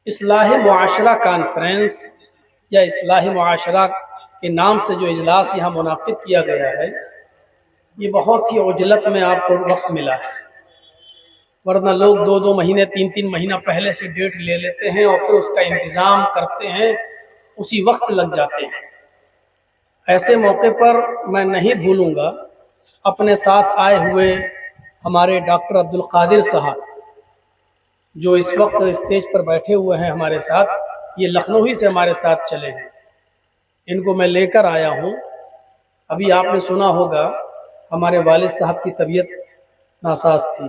इस्लाह मुआशरा conference या इस्लाह मुआशरा के नाम से जो इजलास यहाँ मुनाकिद किया गया है, ये बहुत ही उजलत में आपको वक्त मिला है। वरना लोग 2-2 महीने 3-3 महीना पहले से डेट ले लेते हैं और फिर उसका इंतज़ाम करते हैं, उसी वक्त से लग जाते हैं। ऐसे मौके पर मैं नहीं भूलूँगा अपने साथ आए हुए हमारे डॉक्टर अब्दुल कादिर साहब, जो इस वक्त स्टेज पर बैठे हुए हैं हमारे साथ। ये लखनऊ ही से हमारे साथ चले हैं, इनको मैं लेकर आया हूँ। अभी आपने सुना होगा हमारे वालिद साहब की तबीयत नासाज थी,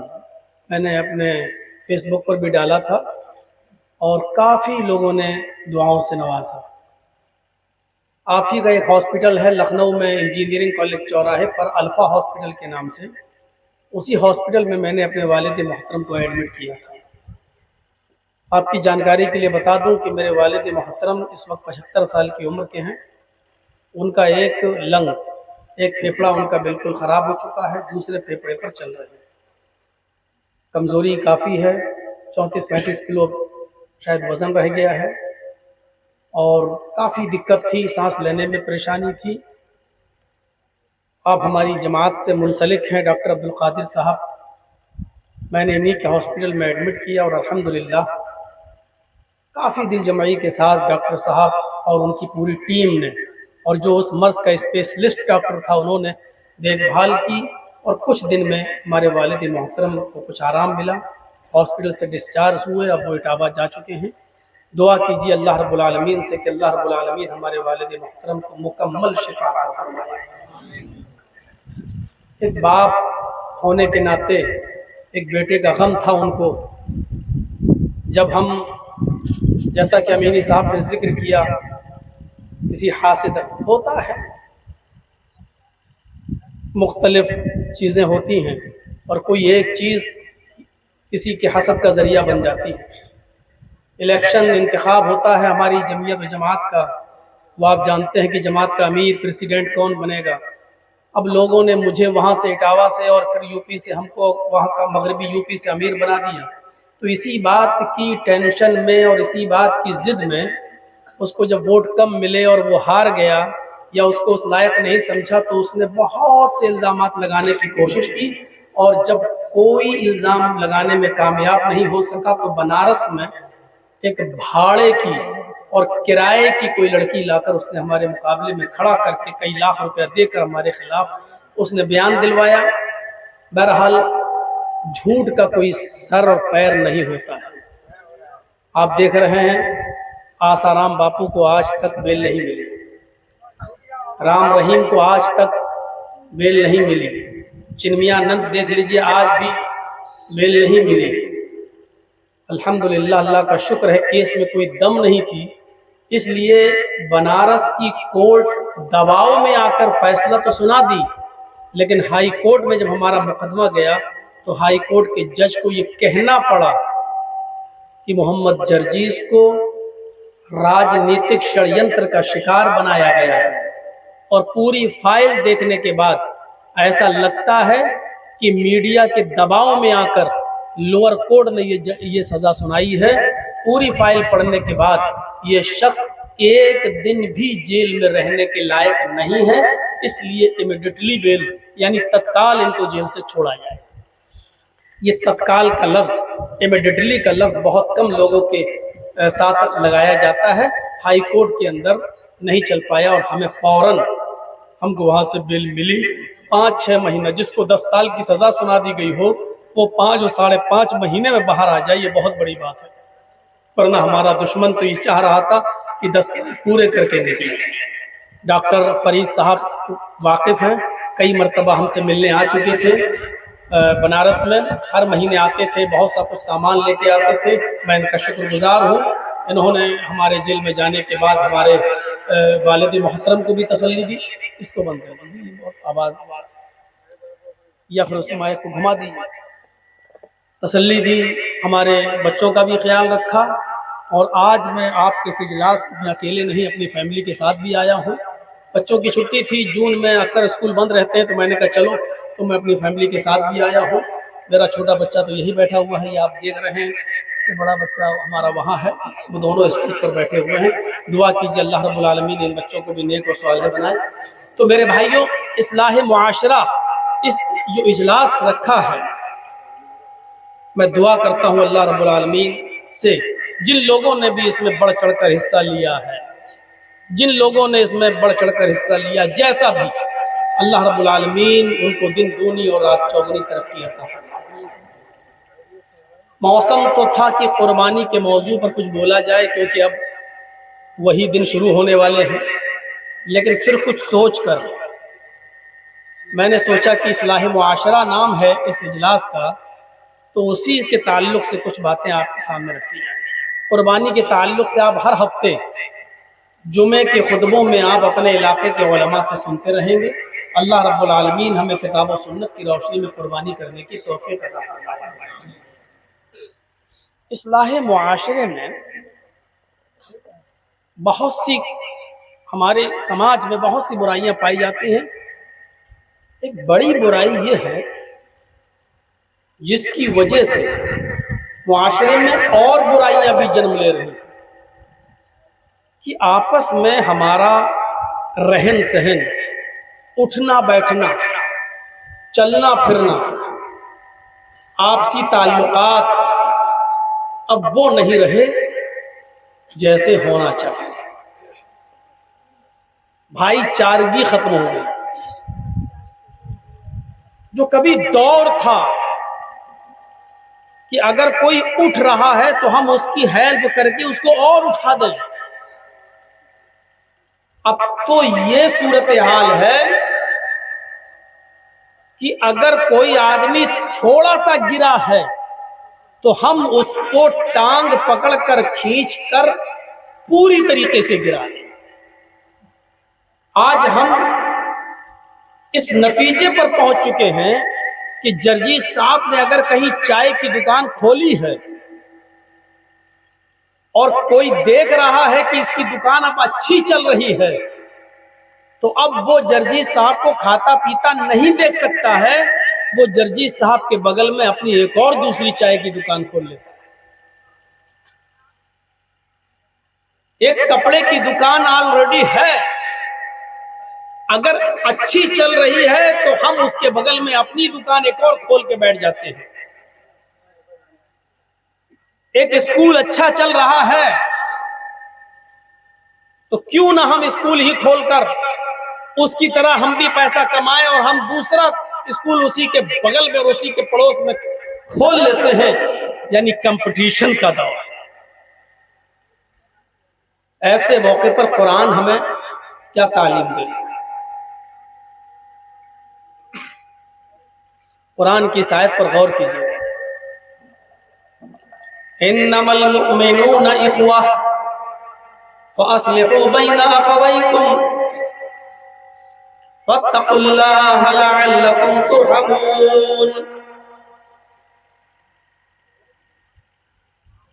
मैंने अपने फेसबुक पर भी डाला था और काफ़ी लोगों ने दुआओं से नवाजा। आप ही का एक हॉस्पिटल है लखनऊ में, इंजीनियरिंग कॉलेज चौराहे पर, अल्फ़ा हॉस्पिटल के नाम से। उसी हॉस्पिटल में मैंने अपने वालिद मोहतरम को एडमिट किया था। आपकी जानकारी के लिए बता दूं कि मेरे वालिद मोहतरम इस वक्त 75 साल की उम्र के हैं। उनका एक लंग्स, एक फेफड़ा उनका बिल्कुल ख़राब हो चुका है, दूसरे फेफड़े पर चल रहे हैं। कमज़ोरी काफ़ी है, 34-35 किलो शायद वज़न रह गया है और काफ़ी दिक्कत थी, सांस लेने में परेशानी थी। आप हमारी जमात से मुंसलिक हैं डॉक्टर अब्दुल कादिर साहब, मैंने इन्हीं के हॉस्पिटल में एडमिट किया और अल्हम्दुलिल्लाह काफ़ी दिल जमाई के साथ डॉक्टर साहब और उनकी पूरी टीम ने, और जो उस मर्ज़ का स्पेशलिस्ट डॉक्टर था, उन्होंने देखभाल की और कुछ दिन में हमारे वालिद मोहतरम को कुछ आराम मिला। हॉस्पिटल से डिस्चार्ज हुए, अब वो इटावा जा चुके हैं। दुआ कीजिए अल्लाह रब्बुल आलमीन से कि अल्लाह रब्बुल आलमीन हमारे वालिद मोहतरम को मुकम्मल शिफा अता फरमाए। एक बाप होने के नाते एक बेटे का गम था उनको। जब हम, जैसा कि अमीनी साहब ने जिक्र किया, किसी हासिद होता है, मुख्तलिफ चीज़ें होती हैं और कोई एक चीज़ किसी के हसद का ज़रिया बन जाती है। इलेक्शन इंतखाब होता है हमारी जमीयत व जमात का, वो आप जानते हैं कि जमात का अमीर प्रेसिडेंट कौन बनेगा। अब लोगों ने मुझे वहाँ से, इटावा से और फिर यूपी से, हमको वहाँ का मगरबी यूपी से अमीर बना दिया। तो इसी बात की टेंशन में और इसी बात की ज़िद में उसको जब वोट कम मिले और वो हार गया या उसको उस लायक नहीं समझा, तो उसने बहुत से इल्ज़ामात लगाने की कोशिश की और जब कोई इल्ज़ाम लगाने में कामयाब नहीं हो सका तो बनारस में एक भाड़े की और किराए की कोई लड़की लाकर उसने हमारे मुकाबले में खड़ा करके कई लाख रुपया देकर हमारे खिलाफ उसने बयान दिलवाया। बहरहाल झूठ का कोई सर और पैर नहीं होता है। आप देख रहे हैं आसाराम बापू को आज तक बेल नहीं मिली, राम रहीम को आज तक बेल नहीं मिली, चिन्मयानंद देख लीजिए आज भी बेल नहीं मिली। अल्हम्दुलिल्लाह, अल्लाह का शुक्र है केस में कोई दम नहीं थी, इसलिए बनारस की कोर्ट दबाव में आकर फैसला तो सुना दी, लेकिन हाई कोर्ट में जब हमारा मुकदमा गया तो हाई कोर्ट के जज को ये कहना पड़ा कि मोहम्मद जर्जीस को राजनीतिक षड्यंत्र का शिकार बनाया गया है। और पूरी फाइल देखने के बाद ऐसा लगता है कि मीडिया के दबाव में आकर लोअर कोर्ट ने ये सज़ा सुनाई है। पूरी फाइल पढ़ने के बाद ये शख्स एक दिन भी जेल में रहने के लायक नहीं है, इसलिए इमीडिएटली बेल यानी तत्काल इनको जेल से छोड़ा जाए। ये तत्काल का लफ्ज़, इमीडिएटली का लफ्ज़ बहुत कम लोगों के साथ लगाया जाता है। हाई कोर्ट के अंदर नहीं चल पाया और हमें फ़ौरन हमको वहाँ से बेल मिली। 5-6 महीना, जिसको 10 साल की सज़ा सुना दी गई हो वो 5 और 5.5 महीने में बाहर आ जाए, ये बहुत बड़ी बात है। वरना हमारा दुश्मन तो ये चाह रहा था कि 10 साल पूरे करके निकले। डॉक्टर फरीद साहब वाकिफ़ हैं, कई मरतबा हमसे मिलने आ चुके थे बनारस में, हर महीने आते थे, बहुत सा कुछ सामान लेके आते थे। मैं इनका शुक्रगुजार हूँ। इन्होंने हमारे जेल में जाने के बाद हमारे वालिद मोहतरम को भी तसल्ली दी। इसको बंद कर दीजिए, बहुत आवाज़, या फिर उस माइक को घुमा दीजिए। तसल्ली दी, हमारे बच्चों का भी ख्याल रखा और आज मैं आपके इस इजलास में अकेले नहीं, अपनी फैमिली के साथ भी आया हूँ। बच्चों की छुट्टी थी, जून में अक्सर स्कूल बंद रहते हैं, तो मैंने कहा चलो, तो मैं अपनी फैमिली के साथ भी आया हूँ। मेरा छोटा बच्चा तो यही बैठा हुआ है, ये आप देख रहे हैं, से बड़ा बच्चा हमारा वहाँ है, वो दोनों स्टेज पर बैठे हुए हैं। दुआ कीजिए अल्लाह रब्बुल आलमीन इन बच्चों को भी नेक और सालेह बनाए। तो मेरे भाइयों, इस्लाह मुआशरा इस जो इजलास रखा है, मैं दुआ करता हूँ अल्लाह रब्बुल आलमीन से जिन लोगों ने भी इसमें बढ़ चढ़कर हिस्सा लिया है, जिन लोगों ने इसमें बढ़ चढ़कर हिस्सा लिया, जैसा भी, अल्लाह रब्बुल आलमीन उनको दिन दूनी और रात चौगुनी तरक्की अता फरमाए। मौसम तो था कि कुर्बानी के मौजू पर कुछ बोला जाए, क्योंकि अब वही दिन शुरू होने वाले हैं, लेकिन फिर कुछ सोचकर मैंने सोचा कि इस्लाह मुआशरा नाम है इस इजलास का, तो उसी के ताल्लुक से कुछ बातें आपके सामने रखी जाए। कुर्बानी के ताल्लुक से आप हर हफ्ते जुमे के खुतबों में आप अपने इलाके के उलमा से सुनते रहेंगे। अल्लाह रब्बुल आलमीन हमें किताब और सुन्नत की रोशनी में कुर्बानी करने की तौफीक अता फरमाए। इस्लाह मुआशरे में बहुत सी, हमारे समाज में बहुत सी बुराइयां पाई जाती हैं। एक बड़ी बुराई ये है जिसकी वजह से मुआशरे में और बुराइयां भी जन्म ले रही हैं, कि आपस में हमारा रहन सहन, उठना बैठना, चलना फिरना, आपसी ताल्लुकात अब वो नहीं रहे जैसे होना चाहिए। भाईचारगी खत्म हो गई। जो कभी दौर था कि अगर कोई उठ रहा है तो हम उसकी हेल्प करके उसको और उठा दें, अब तो ये सूरत हाल है कि अगर कोई आदमी थोड़ा सा गिरा है तो हम उसको टांग पकड़कर खींचकर पूरी तरीके से गिरा दें। आज हम इस नतीजे पर पहुंच चुके हैं कि जर्जी साहब ने अगर कहीं चाय की दुकान खोली है और कोई देख रहा है कि इसकी दुकान अब अच्छी चल रही है, तो अब वो जर्जी साहब को खाता पीता नहीं देख सकता है, वो जर्जी साहब के बगल में अपनी एक और दूसरी चाय की दुकान खोल लेता है। एक कपड़े की दुकान ऑलरेडी है, अगर अच्छी चल रही है तो हम उसके बगल में अपनी दुकान एक और खोल के बैठ जाते हैं। एक स्कूल अच्छा चल रहा है तो क्यों ना हम स्कूल ही खोलकर उसकी तरह हम भी पैसा कमाएं और हम दूसरा स्कूल उसी के बगल में और उसी के पड़ोस में खोल लेते हैं। यानी कंपटीशन का दौर। ऐसे मौके पर कुरान हमें क्या तालीम दे? कुरान की इस आयत पर गौर कीजिए। इन्नमल मुमिनूना इख्वह फअस्लिहू बैना अखवैकुम वत्तकुल्लाह लअल्लकुम तुरहमून।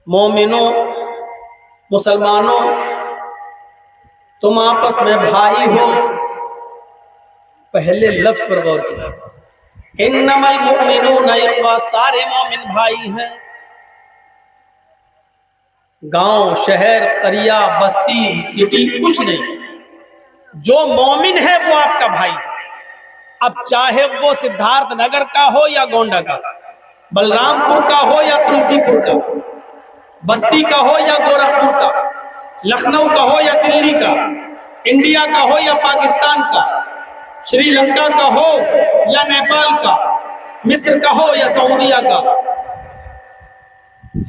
मोमिनों, मुसलमानों, तुम आपस में भाई हो। पहले लफ्ज पर गौर कीजिए। इन्नमल मुमिनूना इख्वा, सारे मोमिन भाई हैं। गांव, शहर, करिया, बस्ती, सिटी कुछ नहीं, जो मोमिन है वो आपका भाई है। अब चाहे वो सिद्धार्थ नगर का हो या गोंडा का, बलरामपुर का हो या तुलसीपुर का, बस्ती का हो या गोरखपुर का, लखनऊ का हो या दिल्ली का, इंडिया का हो या पाकिस्तान का, श्रीलंका का हो या नेपाल का, मिस्र का हो या सऊदीया का।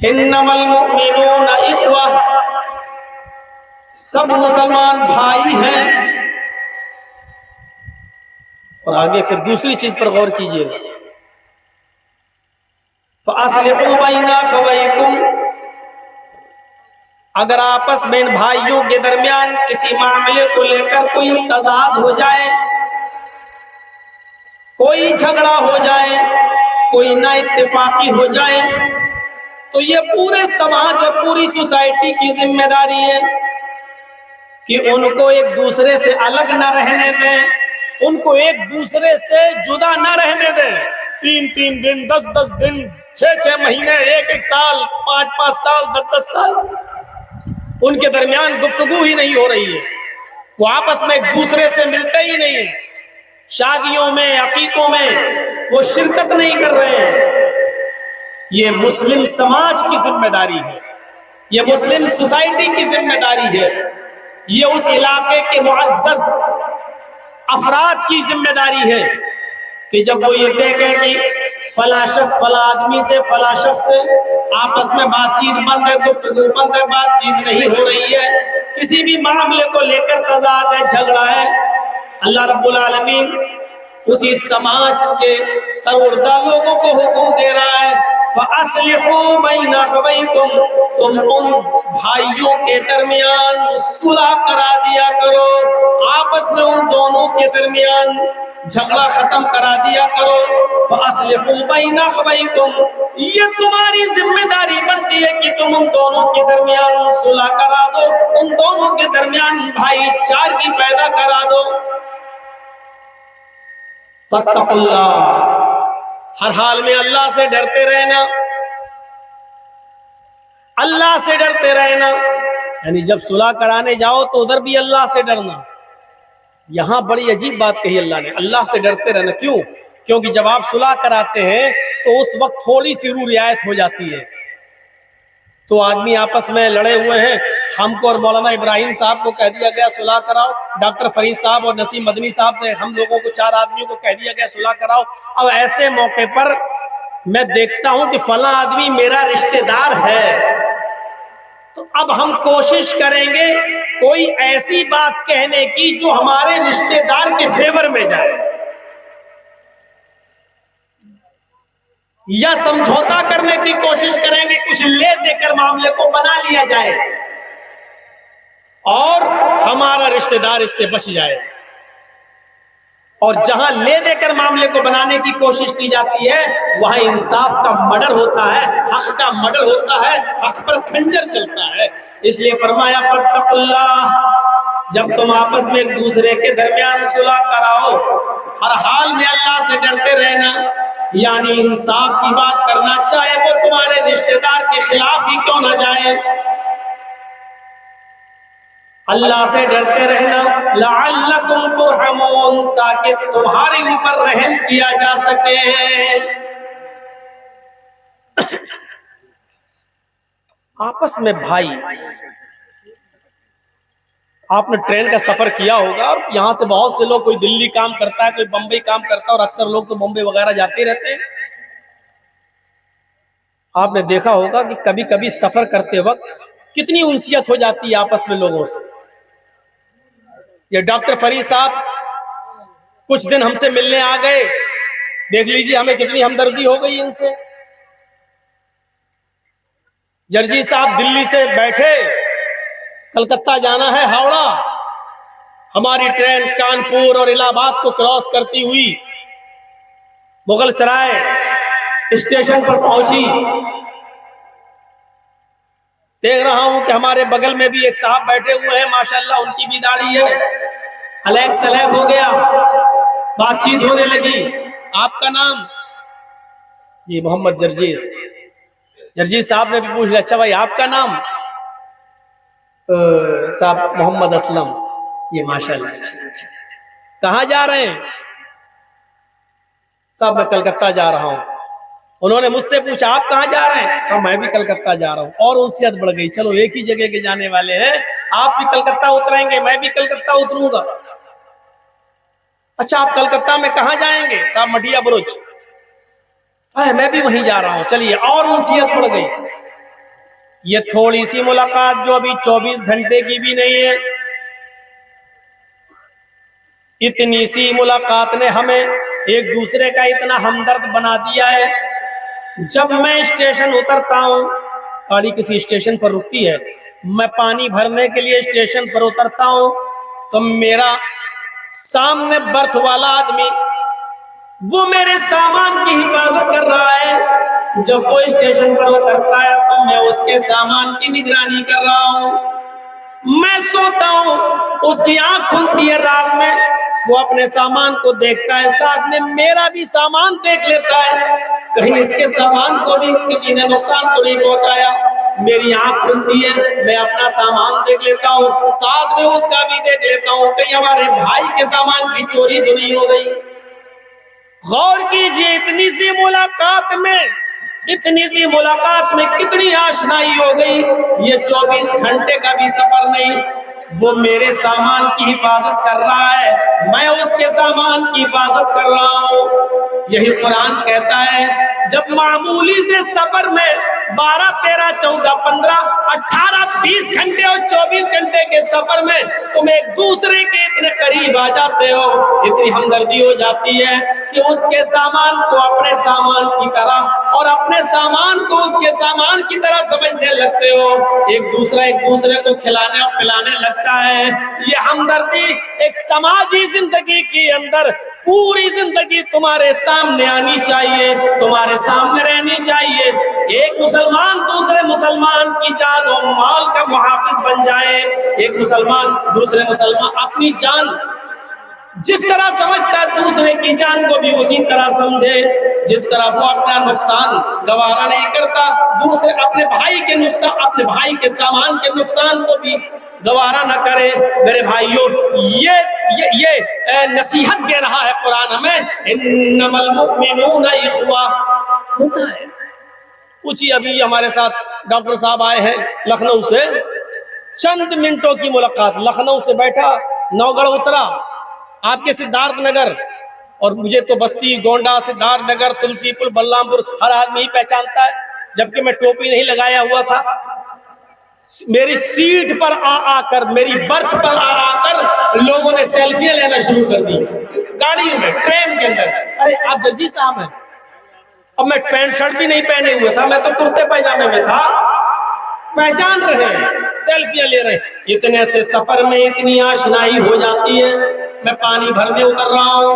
इन्नमल मुमिनूना इख्वा, सब मुसलमान भाई हैं। और आगे फिर दूसरी चीज पर गौर कीजिएगा। फअस्लिहू बैना अखवैकुम, अगर आपस में इन भाइयों के दरमियान किसी मामले को लेकर कोई तजाद हो जाए, कोई झगड़ा हो जाए, कोई ना इत्तेफाकी हो जाए, तो ये पूरे समाज और पूरी सोसाइटी की जिम्मेदारी है कि उनको एक दूसरे से अलग न रहने दें, उनको एक दूसरे से जुदा न रहने दें। 3-3 दिन, 10-10 दिन, 6-6 महीने, 1-1 साल, 5-5 साल, 10-10 साल, उनके दरमियान गुफ्तगू ही नहीं हो रही है। वो आपस में एक दूसरे से मिलते ही नहीं है। शादियों में, अकीकों में वो शिरकत नहीं कर रहे हैं। ये मुस्लिम समाज की जिम्मेदारी है, ये मुस्लिम सोसाइटी की जिम्मेदारी है, ये उस इलाके के मुअज़्ज़ज़ अफराद की जिम्मेदारी है कि जब वो ये देखे कि फला शख्स फला आदमी से, फला शख्स से आपस में बातचीत बंद है, गुफ्तगू बंद है, बातचीत नहीं हो रही है, किसी भी मामले को लेकर तज़ाद है, झगड़ा है, अल्लाह रब्बुल आलमीन उसी समाज के सरवरदा लोगों को हुक्म दे रहा है, फ़अस्लिहू बैना अख़वैकुम, तुम उन भाइयों के दरमियान सुलह करा दिया करो, आपस में उन दोनों के दरमियान झगड़ा खत्म करा दिया करो। फ़अस्लिहू बैना अख़वैकुम, ये तुम्हारी जिम्मेदारी बनती है कि तुम उन दोनों के दरमियान सुलह करा दो, उन दोनों के दरमियान भाईचारगी पैदा करा दो। फत्तकुल्लाह, हर हाल में अल्लाह से डरते रहना, अल्लाह से डरते रहना। यानी जब सुलह कराने जाओ तो उधर भी अल्लाह से डरना। यहां बड़ी अजीब बात कही अल्लाह ने, अल्लाह से डरते रहना। क्यों? क्योंकि जब आप सुलह कराते हैं तो उस वक्त थोड़ी सी रूह रियायत हो जाती है। तो आदमी आपस में लड़े हुए हैं, हमको और मौलाना इब्राहिम साहब को कह दिया गया सुलह कराओ, डॉक्टर फरीद साहब और नसीम मदनी साहब से हम लोगों को 4 आदमियों को कह दिया गया सुलह कराओ। अब ऐसे मौके पर मैं देखता हूं कि फला आदमी मेरा रिश्तेदार है, तो अब हम कोशिश करेंगे कोई ऐसी बात कहने की जो हमारे रिश्तेदार के फेवर में जाए, या समझौता करने की कोशिश करेंगे, कुछ ले देकर मामले को बना लिया जाए और हमारा रिश्तेदार इससे बच जाए। और जहां ले देकर मामले को बनाने की कोशिश की जाती है वहां इंसाफ का मर्डर होता है, हक का मर्डर होता है, हक पर खंजर चलता है। इसलिए फरमाया फत्तकुल्लाह, जब तुम आपस में एक दूसरे के दरमियान सुलह कराओ, हर हाल में अल्लाह से डरते रहना, यानी इंसाफ की बात करना, चाहे वो तुम्हारे रिश्तेदार के खिलाफ ही क्यों ना जाए। अल्लाह से डरते रहना, लअल्लकुम तुरहमून, ताकि तुम्हारे ऊपर रहम किया जा सके। आपस में भाई, आपने ट्रेन का सफर किया होगा और यहाँ से बहुत से लोग, कोई दिल्ली काम करता है, कोई बंबई काम करता है, और अक्सर लोग तो बंबई वगैरह जाते रहते हैं। आपने देखा होगा कि कभी कभी सफर करते वक्त कितनी उनसियत हो जाती है आपस में लोगों से। ये डॉक्टर फरीद साहब कुछ दिन हमसे मिलने आ गए, देख लीजिए हमें कितनी हमदर्दी हो गई इनसे। जर्जी साहब दिल्ली से बैठे, कलकत्ता जाना है, हावड़ा, हमारी ट्रेन कानपुर और इलाहाबाद को क्रॉस करती हुई मुगल सराय स्टेशन पर पहुंची। देख रहा हूं कि हमारे बगल में भी एक साहब बैठे हुए हैं, माशाल्लाह उनकी भी दाढ़ी है, अलग सलैक हो गया, बातचीत होने लगी। आपका नाम? जी मोहम्मद जर्जीस। जर्जीस साहब ने भी पूछ लिया, अच्छा भाई आपका नाम? साहब मोहम्मद असलम। ये माशाल्लाह। कहाँ जा रहे हैं? साहब मैं कलकत्ता जा रहा हूँ। उन्होंने मुझसे पूछा आप कहाँ जा रहे हैं? साहब मैं भी कलकत्ता जा रहा हूँ। और उनसियत बढ़ गई, चलो एक ही जगह के जाने वाले हैं, आप भी कलकत्ता उतरेंगे, मैं भी कलकत्ता उतरूंगा। अच्छा आप कलकत्ता में कहाँ जाएंगे? साहब मटिया बुरुज। मैं भी वहीं जा रहा हूँ, चलिए। और उनसियत बढ़ गई। ये थोड़ी सी मुलाकात जो अभी 24 घंटे की भी नहीं है, इतनी सी मुलाकात ने हमें एक दूसरे का इतना हमदर्द बना दिया है। जब मैं स्टेशन उतरता हूँ, गाड़ी किसी स्टेशन पर रुकती है, मैं पानी भरने के लिए स्टेशन पर उतरता हूँ, तो मेरा सामने बर्थ वाला आदमी वो मेरे सामान की हिफाजत कर रहा है। जब वो स्टेशन पर उतरता है तो मैं उसके सामान की निगरानी कर रहा हूँ। मैं सोता हूँ, उसकी आंख खुलती है रात में, वो अपने सामान को देखता है, साथ में मेरा भी सामान देख लेता है, कहीं इसके सामान को भी किसी ने नुकसान तो नहीं पहुंचाया। मेरी आंख खुलती है, मैं अपना सामान देख लेता हूँ, साथ में उसका भी देख लेता हूँ, कहीं हमारे भाई के सामान की चोरी तो नहीं हो गई। गौर कीजिए, इतनी सी मुलाकात में कितनी आशनाई हो गई। ये 24 घंटे का भी सफर नहीं, वो मेरे सामान की हिफाजत कर रहा है, मैं उसके सामान की हिफाजत कर रहा हूँ। यही कुरान कहता है, जब मामूली से सफर में 12, 13, 14, 15, 18, 20 घंटे और 24 घंटे के सफर में तुम एक दूसरे के इतने करीब आ जाते हो, इतनी हमदर्दी हो जाती है कि उसके सामान को अपने सामान की तरह और अपने सामान को उसके सामान की तरह समझने लगते हो। एक दूसरे को खिलाने और पिलाने लगता है। ये हमदर्दी एक समाजी जिंदगी के अंदर पूरी जिंदगी तुम्हारे सामने आनी चाहिए, तुम्हारे सामने रहनी चाहिए। एक मुसलमान दूसरे मुसलमान की जान और माल का मुहाफिज बन जाए। एक मुसलमान दूसरे मुसलमान अपनी जान जिस तरह समझता है, दूसरे की जान को भी उसी तरह समझे। जिस तरह वो अपना नुकसान गवारा नहीं करता, दूसरे अपने भाई के नुकसान, अपने भाई के सामान के नुकसान को भी गवारा न करे। मेरे भाइयों, ये नसीहत दे रहा है कुरान हमें, इन्नमल मुमिनूना इख्वा होता है। पूछिए, अभी हमारे साथ डॉक्टर साहब आए हैं लखनऊ से, चंद मिनटों की मुलाकात, लखनऊ से बैठा, नौगढ़ उतरा, आपके सिद्धार्थ नगर, और मुझे तो बस्ती, गोंडा, सिद्धार्थ नगर, तुलसीपुर, बल्लामपुर हर आदमी ही पहचानता है, जबकि मैं टोपी नहीं लगाया हुआ था। मेरी सीट पर आकर, मेरी बर्थ पर आकर लोगों ने सेल्फियां लेना शुरू कर दी, गाड़ियों में, ट्रेन के अंदर। अरे आप जर्जी साहब हैं। अब मैं पैंट शर्ट भी नहीं पहने हुए था, मैं तो कुर्ते पैजामे में था। पहचान रहे हैं, सेल्फियां ले रहे हैं। इतने से सफर में इतनी आशनाई हो जाती है। मैं पानी भरने उतर रहा हूँ,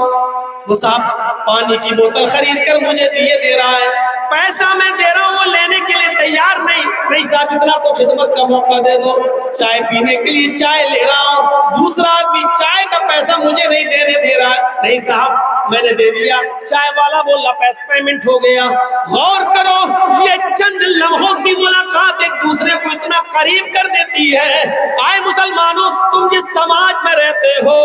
वो साहब पानी की बोतल खरीद कर मुझे दे रहा है, पैसा मैं दे रहा हूँ, वो लेने के लिए तैयार नहीं साहब इतना तो खिदमत का मौका दे दो। चाय पीने के लिए चाय ले रहा हूँ, दूसरा आदमी चाय का पैसा मुझे नहीं देने दे रहा है, नहीं साहब मैंने दे दिया। चाय वाला बोला पैसा पेमेंट हो गया। गौर करो, ये चंद लम्हों की मुलाकात एक दूसरे को इतना करीब कर देती है। आए मुसलमानों, तुम जिस समाज में रहते हो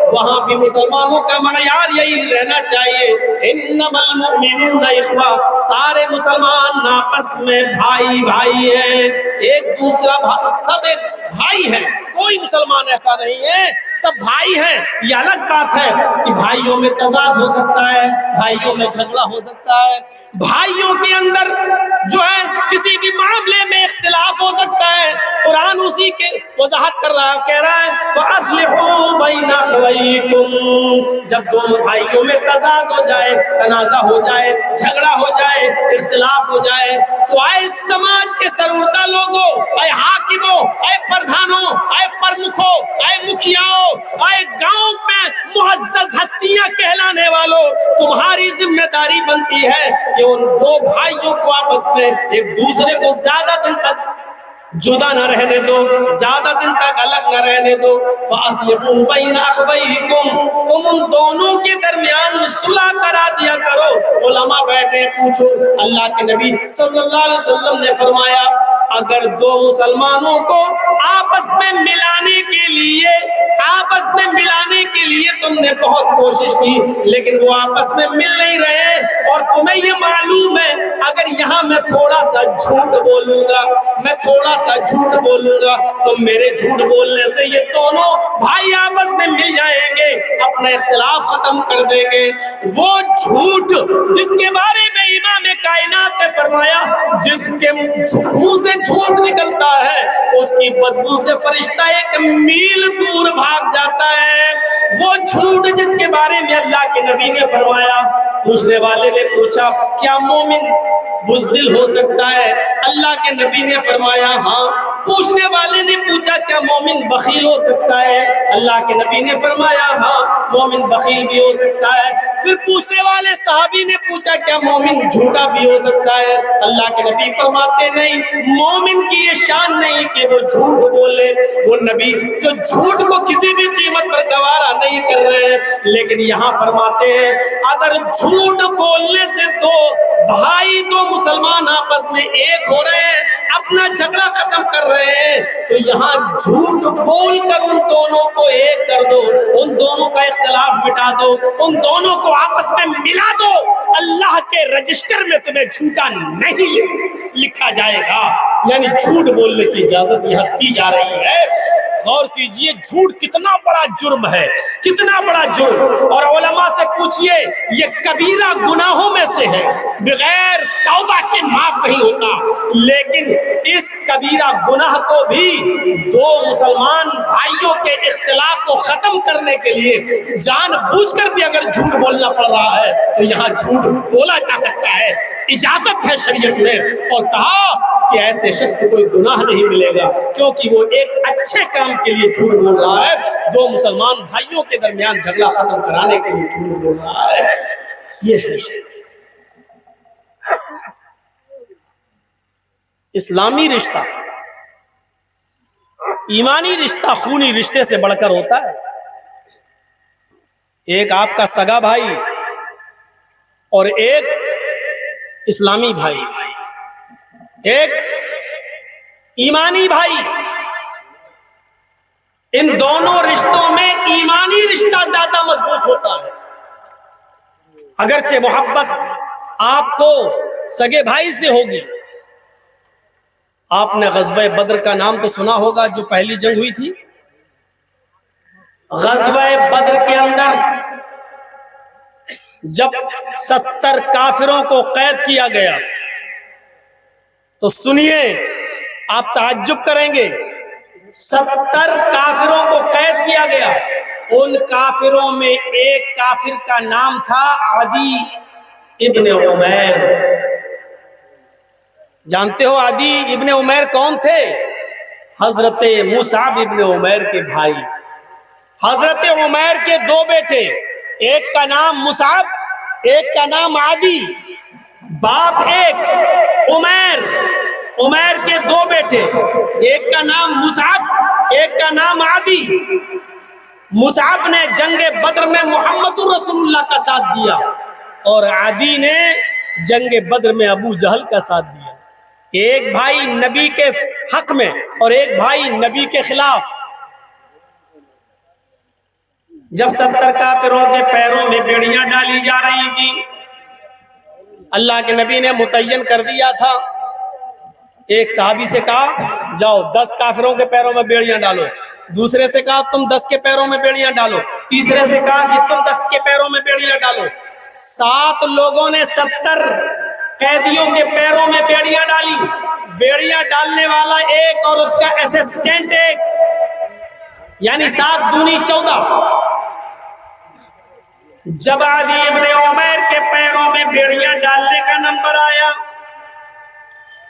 वहां भी मुसलमानों का मयार यही रहना चाहिए, इन्नमल मुमिनूना इख्वा, सारे मुसलमान आपस में भाई भाई है, एक दूसरा सब एक भाई है। कोई मुसलमान ऐसा नहीं है, सब भाई हैं। ये अलग बात है कि भाइयों में तजाद हो सकता है, भाइयों में झगड़ा हो सकता है, भाइयों के अंदर जो है किसी भी मामले में इख्तिलाफ हो सकता है। कुरान उसी के वजाहत कर रहा है, कह रहा है फअस्लिहू बैना अखवैकुम। जब दोनों भाइयों में तजाद हो जाए, तनाज़ा हो जाए, झगड़ा हो जाए, इख्तिलाफ हो जाए, तो आए समाज के सरूरदा लोगों, आए हाकिमों, आए प्रधानों, आए प्रमुखों, आए मुखियाओं, आए गांव में मुअज़्ज़ज़ हस्तियां कहलाने वालों, तुम्हारी जिम्मेदारी बनती है कि उन दो भाइयों को आपस में एक दूसरे को ज्यादा दिन तक जुदा न रहने दो, ज्यादा दिन तक अलग न रहने दो। फअस्लिहू बैना अखवैकुम, तुम उन दोनों के दरमियान सुलह करा दिया करो। उलमा बैठे, पूछो, अल्लाह के नबी सल्लल्लाहु अलैहि वसल्लम ने फरमाया, अगर दो मुसलमानों को आपस में मिलाने के लिए तुमने बहुत कोशिश की, लेकिन वो आपस में मिल नहीं रहे, और तुम्हें ये मालूम है अगर यहाँ मैं थोड़ा सा झूठ बोलूंगा तो मेरे झूठ बोलने से ये दोनों भाई आपस में मिल जाएंगे, अपना इख्तिलाफ खत्म कर देंगे। वो झूठ जिसके बारे में इमाम कायनात ने फरमाया, जिसके मुंह से झूठ निकलता है उसकी बदबू से फरिश्ता एक मील दूर भाग जाता है। वो झूठ जिसके बारे में अल्लाह के नबी ने फरमाया, पूछने वाले ने पूछा क्या मोमिन बुज़दिल हो सकता है? अल्लाह के नबी ने फरमाया हाँ। पूछने वाले ने पूछा क्या मोमिन बखील हो सकता है? अल्लाह के नबी ने फरमाया हाँ, मोमिन बखील भी हो सकता है। फिर पूछने वाले सहाबी ने पूछा क्या मोमिन झूठा भी हो सकता है? अल्लाह के नबी फरमाते नहीं, मोमिन की ये शान नहीं कि वो झूठ बोले। वो नबी जो झूठ को किसी भी कीमत पर गवारा नहीं नहीं कर रहे हैं। लेकिन यहाँ फरमाते हैं अगर झूठ बोलने से तो भाई दो मुसलमान आपस में एक हो रहे हैं, अपना झगड़ा खत्म कर रहे हैं, तो यहाँ झूठ बोलकर उन दोनों को एक कर दो, उन दोनों का इख्तिलाफ मिटा दो, उन दोनों को आपस में मिला दो। अल्लाह के रजिस्टर में तुम्हें झूठा नहीं लिखा जाएगा। यानी झूठ बोलने की इजाजत यहाँ दी जा रही है। गौर कीजिए, झूठ कितना बड़ा जुर्म है, कितना बड़ा जुर्म। और उलमा से पूछिए, ये कबीरा गुनाहों में से है, बगैर तौबा के माफ नहीं होता। लेकिन इस कबीरा गुनाह को भी दो मुसलमान भाइयों के इख्तिलाफ को खत्म करने के लिए जानबूझकर भी अगर झूठ बोलना पड़ रहा है तो यहाँ झूठ बोला जा सकता है, इजाजत है शरीयत में। और कहा कि ऐसे शख्स को कोई गुनाह नहीं मिलेगा क्योंकि वो एक अच्छे काम के लिए झूठ बोल रहा है, दो मुसलमान भाइयों के दरमियान झगड़ा खत्म कराने के लिए झूठ बोल रहा है। ये है इस्लामी रिश्ता, ईमानी रिश्ता खूनी रिश्ते से बढ़कर होता है। एक आपका सगा भाई और एक इस्लामी भाई, एक ईमानी भाई, इन दोनों रिश्तों में ईमानी रिश्ता ज्यादा मजबूत होता है। अगरचे मोहब्बत आपको सगे भाई से होगी। आपने ग़ज़वा बद्र का नाम तो सुना होगा, जो पहली जंग हुई थी। ग़ज़वा बद्र के अंदर जब 70 काफिरों को कैद किया गया तो सुनिए, आप ताज्जुब करेंगे, 70 काफिरों को कैद किया गया। उन काफिरों में एक काफिर का नाम था आदी इब्ने उमैर। जानते हो आदी इब्ने उमैर कौन थे? हजरत मुसाब इब्ने उमैर के भाई। हजरत उमैर के दो बेटे, एक का नाम मुसाब, एक का नाम आदी। बाप एक, उमैर, उमैर के दो बेटे, एक का नाम मुसाब, एक का नाम आदी। मुसाब ने जंगे बद्र में मोहम्मदुर रसूलुल्लाह का साथ दिया और आदी ने जंगे बद्र में अबू जहल का साथ दिया। एक भाई नबी के हक में और एक भाई नबी के खिलाफ। जब 70 काफिरों के पैरों में बेड़ियां डाली जा रही थी, अल्लाह के नबी ने मुतय्यन कर दिया था। एक सहाबी से कहा जाओ 10 काफिरों के पैरों में बेड़ियां डालो, दूसरे से कहा तुम 10 के पैरों में बेड़ियां डालो, तीसरे से कहा कि तुम 10 के पैरों में बेड़ियां डालो। 7 लोगों ने 70 कैदियों के पैरों में बेड़ियां डाली। बेड़ियां डालने वाला एक और उसका असिस्टेंट एक, यानी 7 दूनी 14। जब आदी इब्ने उमैर के पैरों में बेड़ियां डालने का नंबर आया,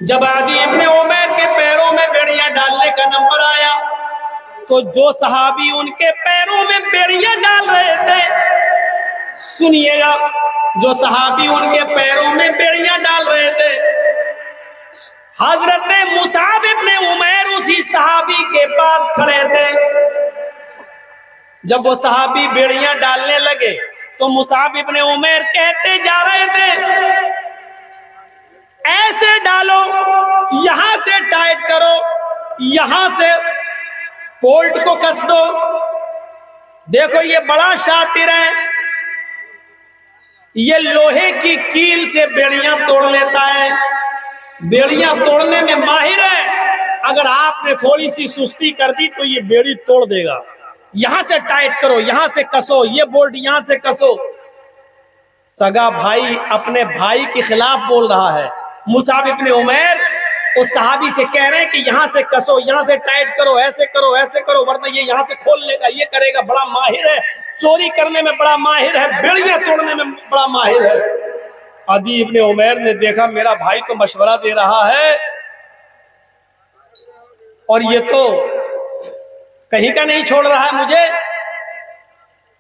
जब आदी इब्ने उमैर के पैरों में बेड़ियां डालने का नंबर आया, तो जो सहाबी उनके पैरों में बेड़ियां डाल रहे थे, सुनिएगा, जो सहाबी उनके पैरों में बेड़ियां डाल रहे थे, हजरत मुसाब इब्ने उमैर उसी सहाबी के पास खड़े थे। जब वो सहाबी बेड़ियां डालने लगे तो मुसाब इब्ने उमैर कहते जा रहे थे, ऐसे डालो, यहां से टाइट करो, यहां से बोल्ट को कस दो। देखो ये बड़ा शातिर है, ये लोहे की कील से बेड़ियां तोड़ लेता है, बेड़ियां तोड़ने में माहिर है। अगर आपने थोड़ी सी सुस्ती कर दी तो ये बेड़ी तोड़ देगा। यहां से टाइट करो, यहां से कसो, ये बोल्ट यहां से कसो। सगा भाई अपने भाई के खिलाफ बोल रहा है। मुसाब इब्ने उमैर उस सहाबी से कह रहे हैं कि यहां से कसो, यहां से टाइट करो, ऐसे करो, ऐसे करो, वरना ये यहां से खोल लेगा, ये करेगा। बड़ा माहिर है, चोरी करने में बड़ा माहिर है, बेड़ियां तोड़ने में बड़ा माहिर है। आदी इब्ने उमैर ने देखा मेरा भाई तो मशवरा दे रहा है और ये तो कहीं का नहीं छोड़ रहा है मुझे,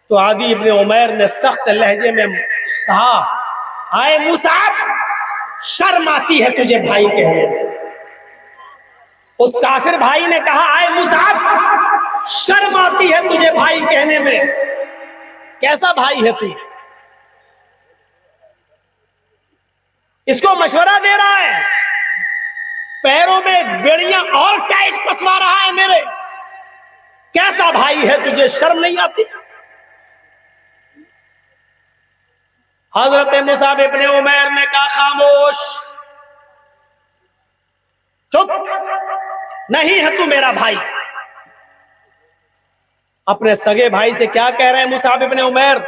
तो आदी इब्ने उमैर ने सख्त लहजे में कहा, आए मुसाब, शर्म आती है तुझे भाई कहने में। उस काफिर भाई ने कहा, आए मुसाब, शर्म आती है तुझे भाई कहने में। कैसा भाई है तू? इसको मशवरा दे रहा है, पैरों में बेड़ियां और टाइट कसवा रहा है मेरे। कैसा भाई है तुझे, शर्म नहीं आती? हजरत मुसाब इब्ने उमैर ने कहा खामोश, चुप, नहीं है तू मेरा भाई। अपने सगे भाई से क्या कह रहे हैं मुसाब इब्ने उमैर?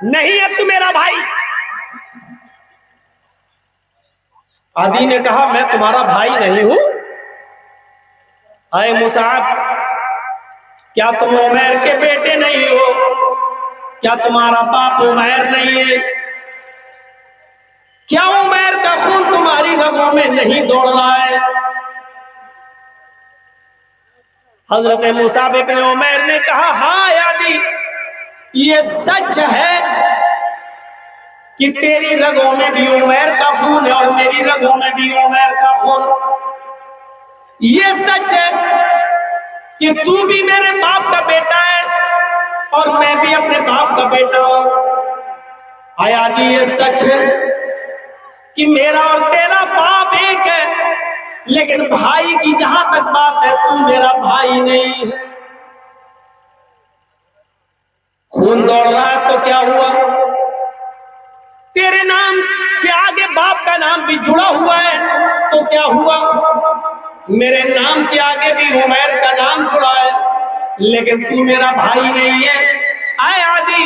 नहीं है तू मेरा भाई। आदि ने कहा मैं तुम्हारा भाई नहीं हूं। अरे मुसाब, क्या तुम उमैर के बेटे नहीं हो? क्या तुम्हारा बाप उमैर नहीं है? क्या उमैर का खून तुम्हारी रगों में नहीं दौड़ रहा है? हजरत मुसाब इब्ने उमैर ने कहा हाँ यादी, ये सच है कि तेरी रगों में भी उमैर का खून है और मेरी रगों में भी उमैर का खून। ये सच है कि तू भी मेरे बाप का बेटा है और मैं भी अपने बाप का बेटा हूं। आयादी ये सच है कि मेरा और तेरा बाप एक है, लेकिन भाई की जहां तक बात है तू मेरा भाई नहीं है। खून दौड़ रहा है तो क्या हुआ? तेरे नाम के आगे बाप का नाम भी जुड़ा हुआ है तो क्या हुआ? मेरे नाम के आगे भी उमैर का नाम जुड़ा है, लेकिन तू मेरा भाई नहीं है। आए आदि,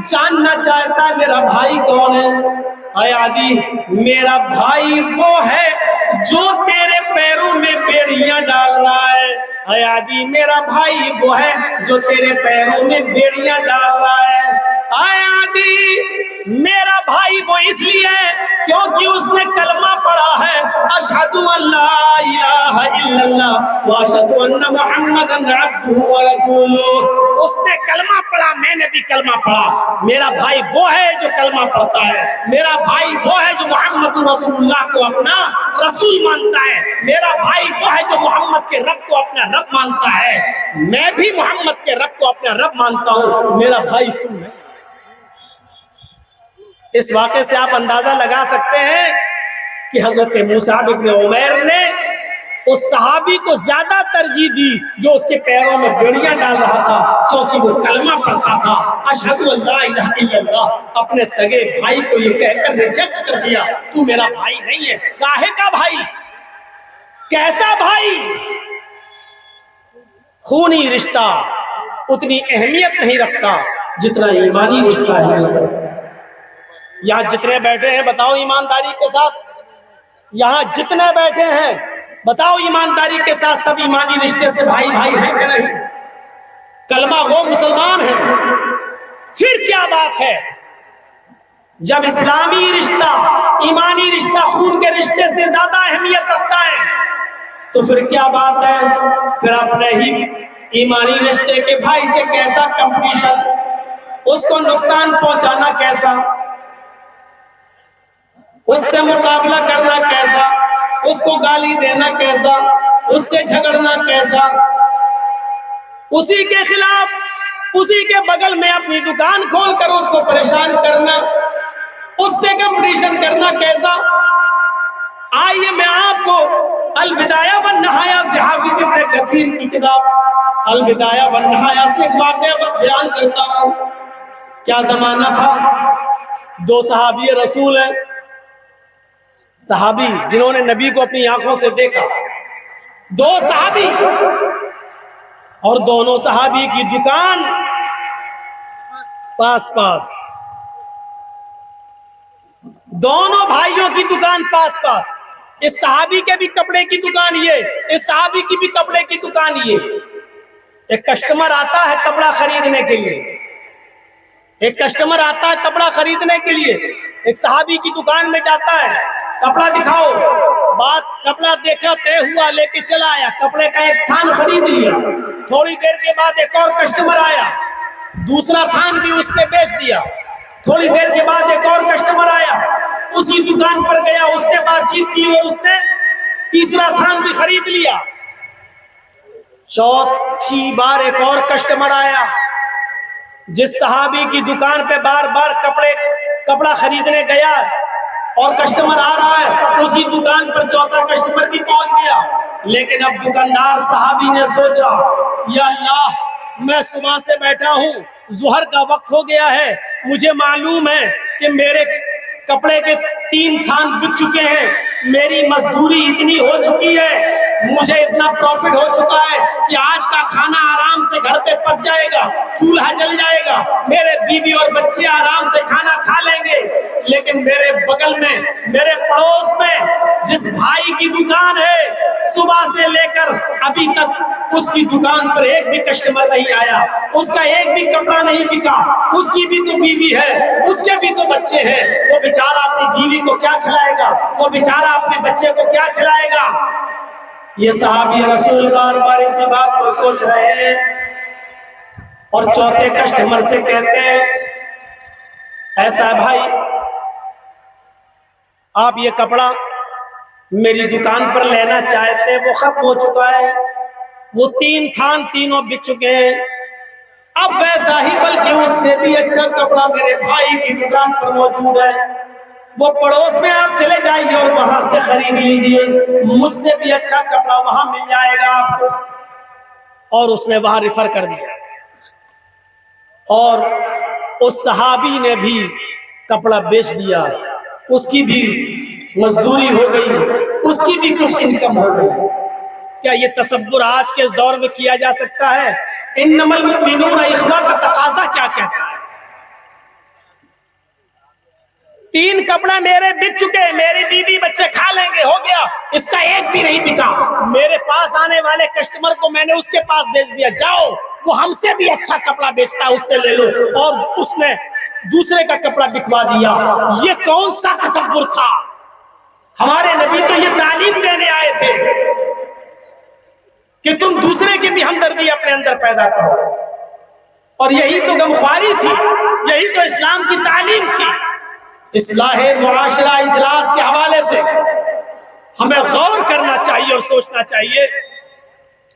जानना चाहता है मेरा भाई कौन है? आए आदि, मेरा भाई वो है जो तेरे पैरों में बेड़ियां डाल रहा है। आए आदि, मेरा भाई वो है जो तेरे पैरों में बेड़ियां डाल रहा है। आए आदि, मेरा भाई वो इसलिए है क्योंकि उसने कलमा पढ़ा है, अशहदु अल्ला इलाहा इल्लल्लाह व अशहदु अन्ना मुहम्मदन अब्दुहु व रसूलुहु। उसने कलमा पढ़ा, मैंने भी कलमा पढ़ा। मेरा भाई वो है जो कलमा पढ़ता है। मेरा भाई वो है जो मोहम्मद रसूलुल्लाह को अपना रसूल मानता है। मेरा भाई वो है जो मोहम्मद के रब को अपना रब मानता है। मैं भी मोहम्मद के रब को अपना रब मानता हूं। मेरा भाई तू है। इस वाक़े से आप अंदाजा लगा सकते हैं कि हजरत मुसाब इब्ने उमैर ने उस सहाबी को ज्यादा तरजीह दी जो उसके पैरों में बेड़ियां डाल रहा था, क्योंकि वो कलमा पढ़ता था, अशहदु अल्ला इलाहा इल्लल्लाह। अपने सगे भाई को ये कहकर रिजेक्ट कर दिया, तू मेरा भाई नहीं है। काहे का भाई? कैसा भाई? खूनी रिश्ता उतनी अहमियत नहीं रखता जितना ईमानी रिश्ता है। यहाँ जितने बैठे हैं बताओ ईमानदारी के साथ, यहाँ जितने बैठे हैं बताओ ईमानदारी के साथ, सब ईमानी रिश्ते से भाई भाई है कि नहीं? कलमा वो मुसलमान है। फिर क्या बात है जब इस्लामी रिश्ता, ईमानी रिश्ता खून के रिश्ते से ज्यादा अहमियत रखता है, तो फिर क्या बात है? फिर अपने ही ईमानी रिश्ते के भाई से कैसा कंपटीशन, उसको नुकसान पहुंचाना कैसा, उससे मुकाबला करना कैसा, उसको गाली देना कैसा, उससे झगड़ना कैसा, उसी के खिलाफ, उसी के बगल में अपनी दुकान खोलकर उसको परेशान करना, उससे कंपटीशन करना कैसा। आइए मैं आपको अल-बिदाया वन नहाया से हाफिज इब्ने कसीर की किताब अल-बिदाया वन नहाया से एक वाक़या बयान करता हूं। क्या जमाना था, दो सहाबी रसूल हैं, सहाबी जिन्होंने नबी को अपनी आंखों से देखा, दो सहाबी, और दोनों सहाबी की दुकान पास पास, दोनों भाइयों की दुकान पास पास। इस सहाबी के भी कपड़े की दुकान ये, इस सहाबी की भी कपड़े की दुकान ये। एक कस्टमर आता है कपड़ा खरीदने के लिए, एक कस्टमर आता है कपड़ा खरीदने के लिए, एक सहाबी की दुकान में जाता है, कपड़ा दिखाओ, बात कपड़ा देखा, तय हुआ, लेके चला आया, कपड़े का एक थान खरीद लिया। थोड़ी देर के बाद एक और कस्टमर आया, दूसरा थान भी उसने बेच दिया। थोड़ी देर के बाद एक और कस्टमर आया, उसी दुकान पर गया, उसने बातचीत की और उसने तीसरा थान भी खरीद लिया। चौथी बार एक और कस्टमर आया, जिस सहाबी की दुकान पे बार बार कपड़ा खरीदने गया और कस्टमर आ रहा है, उसी दुकान पर चौथा कस्टमर भी पहुंच गया। लेकिन अब दुकानदार सहाबी ने सोचा, या अल्लाह, मैं सुबह से बैठा हूं, जुहर का वक्त हो गया है, मुझे मालूम है कि मेरे कपड़े के 3 थान बिक चुके हैं, मेरी मजदूरी इतनी हो चुकी है, मुझे इतना प्रॉफिट हो चुका है कि आज का खाना आराम से घर पे पक जाएगा, चूल्हा जल जाएगा, मेरे बीवी और बच्चे आराम से खाना खा लेंगे। लेकिन मेरे बगल में, मेरे पड़ोस में जिस भाई की दुकान है, सुबह से लेकर अभी तक उसकी दुकान पर एक भी कस्टमर नहीं आया, उसका एक भी कपड़ा नहीं बिका, उसकी भी तो बीवी है, उसके भी तो बच्चे हैं, वो बेचारा अपनी बीवी को क्या खिलाएगा, वो बेचारा अपने बच्चे को क्या खिलाएगा। ये सहाबी रसूल बार बार इसी बात को सोच रहे हैं और चौथे कस्टमर से कहते हैं, ऐसा है भाई, आप ये कपड़ा मेरी दुकान पर लेना चाहते हैं, वो खत्म हो चुका है, वो 3 थान तीनों बिक चुके हैं। अब वैसा ही बल्कि उससे भी अच्छा कपड़ा मेरे भाई की दुकान पर मौजूद है, वो पड़ोस में आप चले जाइए और वहां से खरीद लीजिए, मुझसे भी अच्छा कपड़ा वहां मिल जाएगा आपको। और उसने वहां रिफर कर दिया और उस सहाबी ने भी कपड़ा बेच दिया, उसकी भी मजदूरी हो गई, उसकी भी कुछ इनकम हो गई। क्या ये तसव्वुर आज के इस दौर में किया जा सकता है? इन्नमल मुमिनून इख्वा का तकाजा क्या कहता है? 3 कपड़ा मेरे बिक चुके, मेरी बीवी बच्चे खा लेंगे, हो गया, इसका एक भी नहीं बिका। मेरे पास आने वाले कस्टमर को मैंने उसके पास भेज दिया, जाओ, वो हमसे भी अच्छा कपड़ा बेचता है, उससे ले लो। और उसने दूसरे का कपड़ा बिकवा दिया। ये कौन सा तसव्वुर था? हमारे नबी तो ये तालीम देने आए थे कि तुम दूसरे की भी हमदर्दी अपने अंदर पैदा करो, और यही तो गमख्वारी थी, यही तो इस्लाम की तालीम थी। इस्लाहे मुआशरा इजलास के हवाले से हमें गौर करना चाहिए और सोचना चाहिए,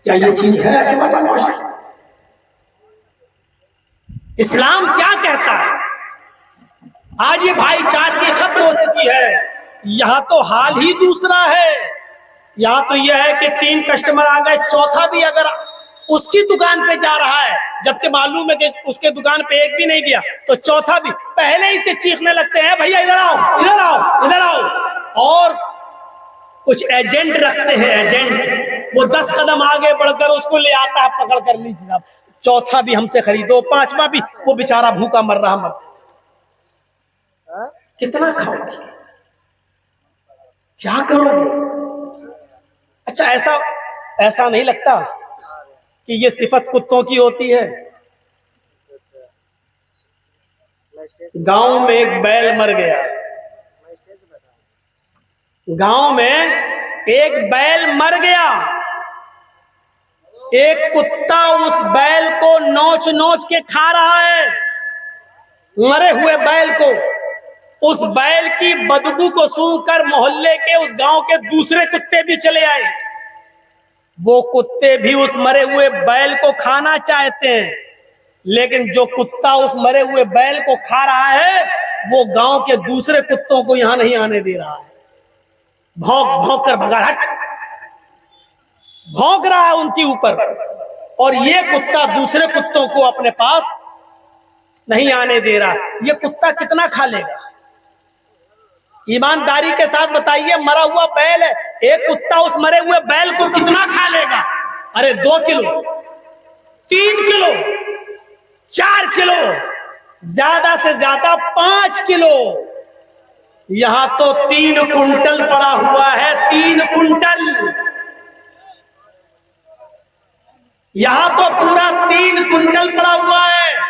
क्या ये चीज है हमारे मुआशरे में? इस्लाम क्या कहता है? आज ये भाईचारगी खत्म हो चुकी है। यहां तो हाल ही दूसरा है। यहां तो यह है कि 3 कस्टमर आ गए, चौथा भी अगर उसकी दुकान पे जा रहा है, जबकि मालूम है कि उसके दुकान पे एक भी नहीं गया, तो चौथा भी पहले ही से चीखने लगते हैं, भैया इधर आओ, इधर आओ, इधर आओ। और कुछ एजेंट रखते हैं, एजेंट, वो 10 कदम आगे बढ़कर उसको ले आता है पकड़ कर, लीजिए साहब, चौथा भी हमसे खरीदो, 5वां भी, वो बेचारा भूखा मर रहा, कितना खाओगे, क्या करोगे? अच्छा, ऐसा नहीं लगता कि ये सिफत कुत्तों की होती है? गांव में एक बैल मर गया, गांव में एक बैल मर गया, एक कुत्ता उस बैल को नोच नोच के खा रहा है, मरे हुए बैल को। उस बैल की बदबू को सूंघकर मोहल्ले के, उस गांव के दूसरे कुत्ते भी चले आए। वो कुत्ते भी उस मरे हुए बैल को खाना चाहते हैं, लेकिन जो कुत्ता उस मरे हुए बैल को खा रहा है, वो गांव के दूसरे कुत्तों को यहां नहीं आने दे रहा है। भौंक भौंक कर भगा, हट, भौंक रहा है उनके ऊपर, और ये कुत्ता दूसरे कुत्तों को अपने पास नहीं आने दे रहा। ये कुत्ता कितना खा लेगा? ईमानदारी के साथ बताइए, मरा हुआ बैल है, एक कुत्ता उस मरे हुए बैल को कितना खा लेगा? अरे 2 किलो, 3 किलो, 4 किलो, ज्यादा से ज्यादा 5 किलो। यहां तो 3 कुंटल पड़ा हुआ है, 3 कुंटल। यहां तो पूरा 3 कुंटल पड़ा हुआ है।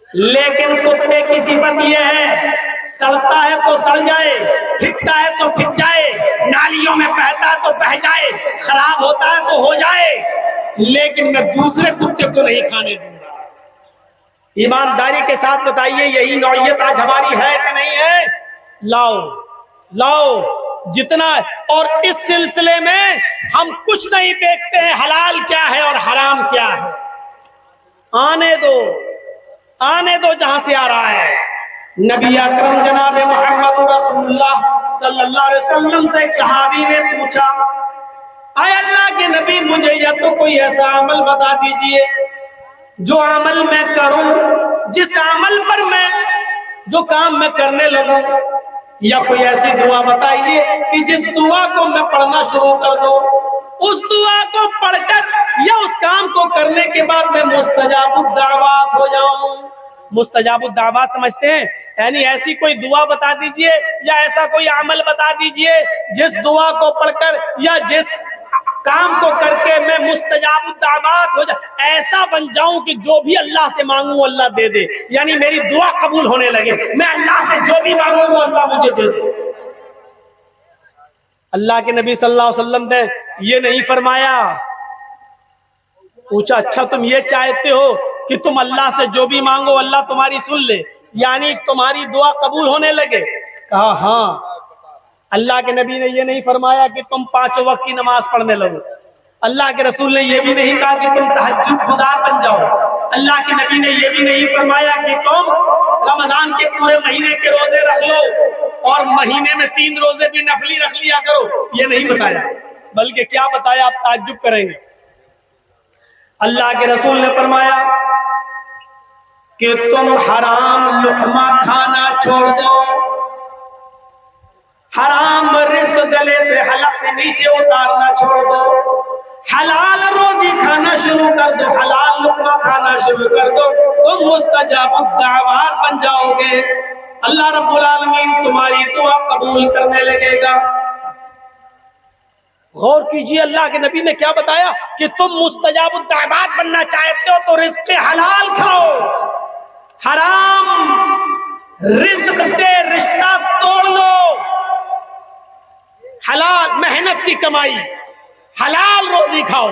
लेकिन कुत्ते की सिफत यह है, सड़ता है तो सड़ जाए, फिकता है तो फिक जाए, नालियों में बहता है तो बह जाए, खराब होता है तो हो जाए, लेकिन मैं दूसरे कुत्ते को नहीं खाने दूंगा। ईमानदारी के साथ बताइए, यही नौइयत आज हमारी है कि नहीं है? लाओ लाओ जितना। और इस सिलसिले में हम कुछ नहीं देखते हैं हलाल क्या है और हराम क्या है। आने दो जहां से आ रहा है। नबी अकरम जनाब मोहम्मद रसूलुल्लाह सल्लल्लाहु अलैहि वसल्लम से एक सहाबी ने पूछा, आय अल्लाह के नबी, मुझे या तो कोई ऐसा अमल बता दीजिए जो अमल मैं करूं, जिस अमल पर मैं, जो काम मैं करने लगूं, या कोई ऐसी दुआ बताइए कि जिस दुआ को मैं पढ़ना शुरू कर दूं, उस दुआ को पढ़कर या उस काम को करने के बाद मैं मुस्तजाबुद दावत हो जाऊं। मुस्तजाबुद दावत समझते हैं? यानी ऐसी कोई दुआ बता दीजिए या ऐसा कोई अमल बता दीजिए जिस दुआ को पढ़कर या जिस काम को करके मैं मुस्तजाबुद दावत हो जाऊं, ऐसा बन जाऊं कि जो भी अल्लाह से मांगू अल्लाह दे दे, यानी मेरी दुआ कबूल होने लगे, मैं अल्लाह से जो भी मांगू वो अल्लाह मुझे दे दे। अल्लाह के नबी सल्लल्लाहु अलैहि वसल्लम ने ये नहीं फरमाया। पूछा, अच्छा तुम ये चाहते हो कि तुम अल्लाह से जो भी मांगो अल्लाह तुम्हारी सुन ले, यानी तुम्हारी दुआ कबूल होने लगे? कहा हाँ। अल्लाह के नबी ने ये नहीं फरमाया कि तुम 5 वक्त की नमाज पढ़ने लगो। अल्लाह के रसूल ने ये भी नहीं कहा कि तुम तहज्जुद गुजार बन जाओ। अल्लाह के नबी ने ये भी नहीं फरमाया कि तुम रमजान के पूरे महीने के रोजे रख लो और महीने में 3 रोजे भी नफली रख लिया करो, ये नहीं बताया। बल्कि क्या बताया, आप ताज्जुब करेंगे। अल्लाह के रसूल ने फरमाया कि तुम हराम लुक़मा खाना छोड़ दो, हराम रिस्क गले से हलक से नीचे उतारना छोड़ दो, हलाल रोजी खाना शुरू कर दो, हलाल लुक़मा खाना शुरू कर दो, तुम मुस्तजाबुद दावत बन जाओगे। अल्लाह रब्बुल आलमीन तुम्हारी दुआ कबूल करने लगेगा। गौर कीजिए, अल्लाह के नबी ने क्या बताया कि तुम मुस्तजाबुद दावत बनना चाहते हो तो रिस्क हलाल खाओ, हराम रिस्क से रिश्ता तोड़ लो, हलाल मेहनत की कमाई, हलाल रोजी खाओ।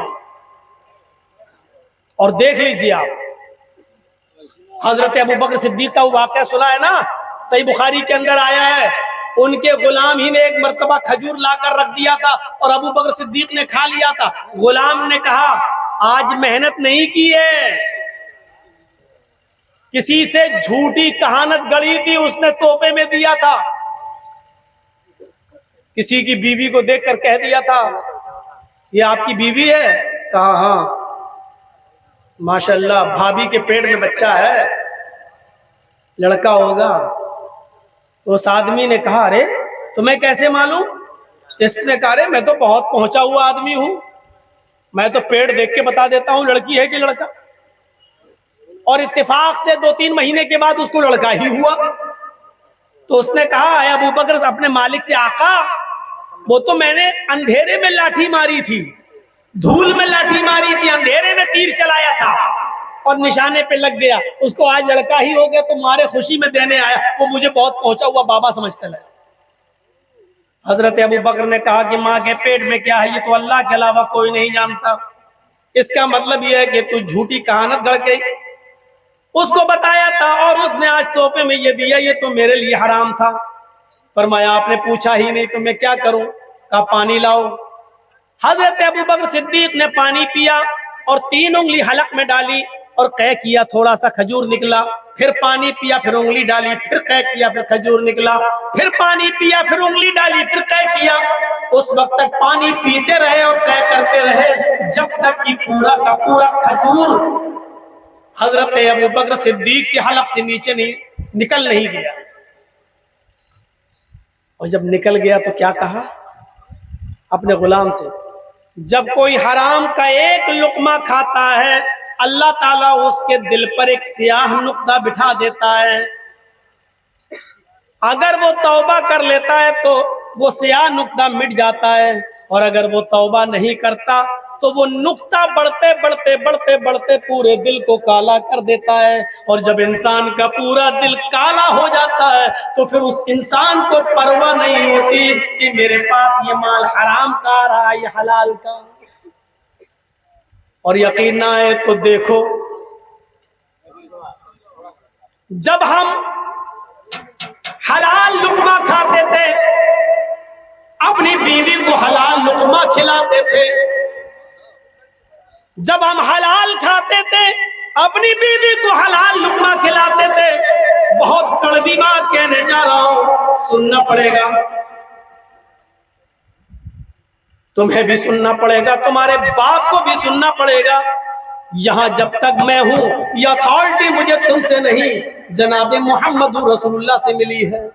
और देख लीजिए आप, हजरत अबू बकर सिद्दीक का वाकया सुना है ना, सही बुखारी के अंदर आया है। उनके गुलाम ही ने एक मर्तबा खजूर लाकर रख दिया था और अबू बकर सिद्दीक ने खा लिया था। गुलाम ने कहा, आज मेहनत नहीं की है, किसी से झूठी कहानत गढ़ी थी, उसने तोहफे में दिया था, किसी की बीवी को देखकर कह दिया था ये आपकी बीवी है? कहा हाँ। माशाल्लाह, भाभी के पेट में बच्चा है, लड़का होगा। तो उस आदमी ने कहा, अरे तुम्हें कैसे मालूम? इसने कहा, अरे मैं तो बहुत पहुंचा हुआ आदमी हूं, मैं तो पेड़ देख के बता देता हूं लड़की है कि लड़का। और इत्तेफाक से 2-3 महीने के बाद उसको लड़का ही हुआ। तो उसने कहा, अबू बकर, अपने मालिक से, आका वो तो मैंने अंधेरे में लाठी मारी थी, धूल में लाठी मारी थी, अंधेरे में तीर चलाया था और निशाने पे लग गया, उसको आज लड़का ही हो गया तो मारे खुशी में देने आया, वो मुझे बहुत पहुंचा हुआ बाबा समझते लगे। हजरत अबू बकर ने कहा कि माँ के पेट में क्या है ये तो अल्लाह के अलावा कोई नहीं जानता। इसका मतलब यह है कि तू झूठी कहानत गढ़ के उसको बताया था और उसने आज तोहफे में ये दिया, ये तो मेरे लिए हराम था। फरमाया, आपने पूछा ही नहीं तो मैं क्या करूं? कहा, पानी लाओ। हजरत अबू बकर सिद्दीक ने पानी पिया और 3 उंगली हलक में डाली और कह किया, थोड़ा सा खजूर निकला, फिर पानी पिया, फिर उंगली डाली, फिर कह किया, फिर खजूर निकला, फिर पानी पिया, फिर उंगली डाली, फिर कह किया। उस वक्त तक पानी पीते रहे और कह करते रहे जब तक कि पूरा का पूरा खजूर हजरत अबू बकर सिद्दीक के हलक से नीचे निकल नहीं गया। और जब निकल गया तो क्या कहा अपने गुलाम से, जब कोई हराम का एक लुकमा खाता है अल्लाह ताला उसके दिल पर एक स्याह नुक्ता बिठा देता है, अगर वो तौबा कर लेता है तो वो स्याह नुक्ता मिट जाता है, और अगर वो तौबा नहीं करता तो वो नुक्ता बढ़ते बढ़ते बढ़ते बढ़ते पूरे दिल को काला कर देता है। और जब इंसान का पूरा दिल काला हो जाता है तो फिर उस इंसान को परवाह नहीं होती कि मेरे पास ये माल हराम का आ रहा है या हलाल का। और यकीन ना आए तो देखो, जब हम हलाल लुकमा खाते थे, अपनी बीवी को हलाल लुकमा खिलाते थे, जब हम हलाल खाते थे अपनी बीवी को हलाल लुकमा खिलाते थे। बहुत कड़वी बात कहने जा रहा हूं, सुनना पड़ेगा, तुम्हें भी सुनना पड़ेगा, तुम्हारे बाप को भी सुनना पड़ेगा। यहां जब तक मैं हूं, यह अथॉरिटी मुझे तुमसे नहीं, जनाब मोहम्मद रसूलुल्लाह से मिली है।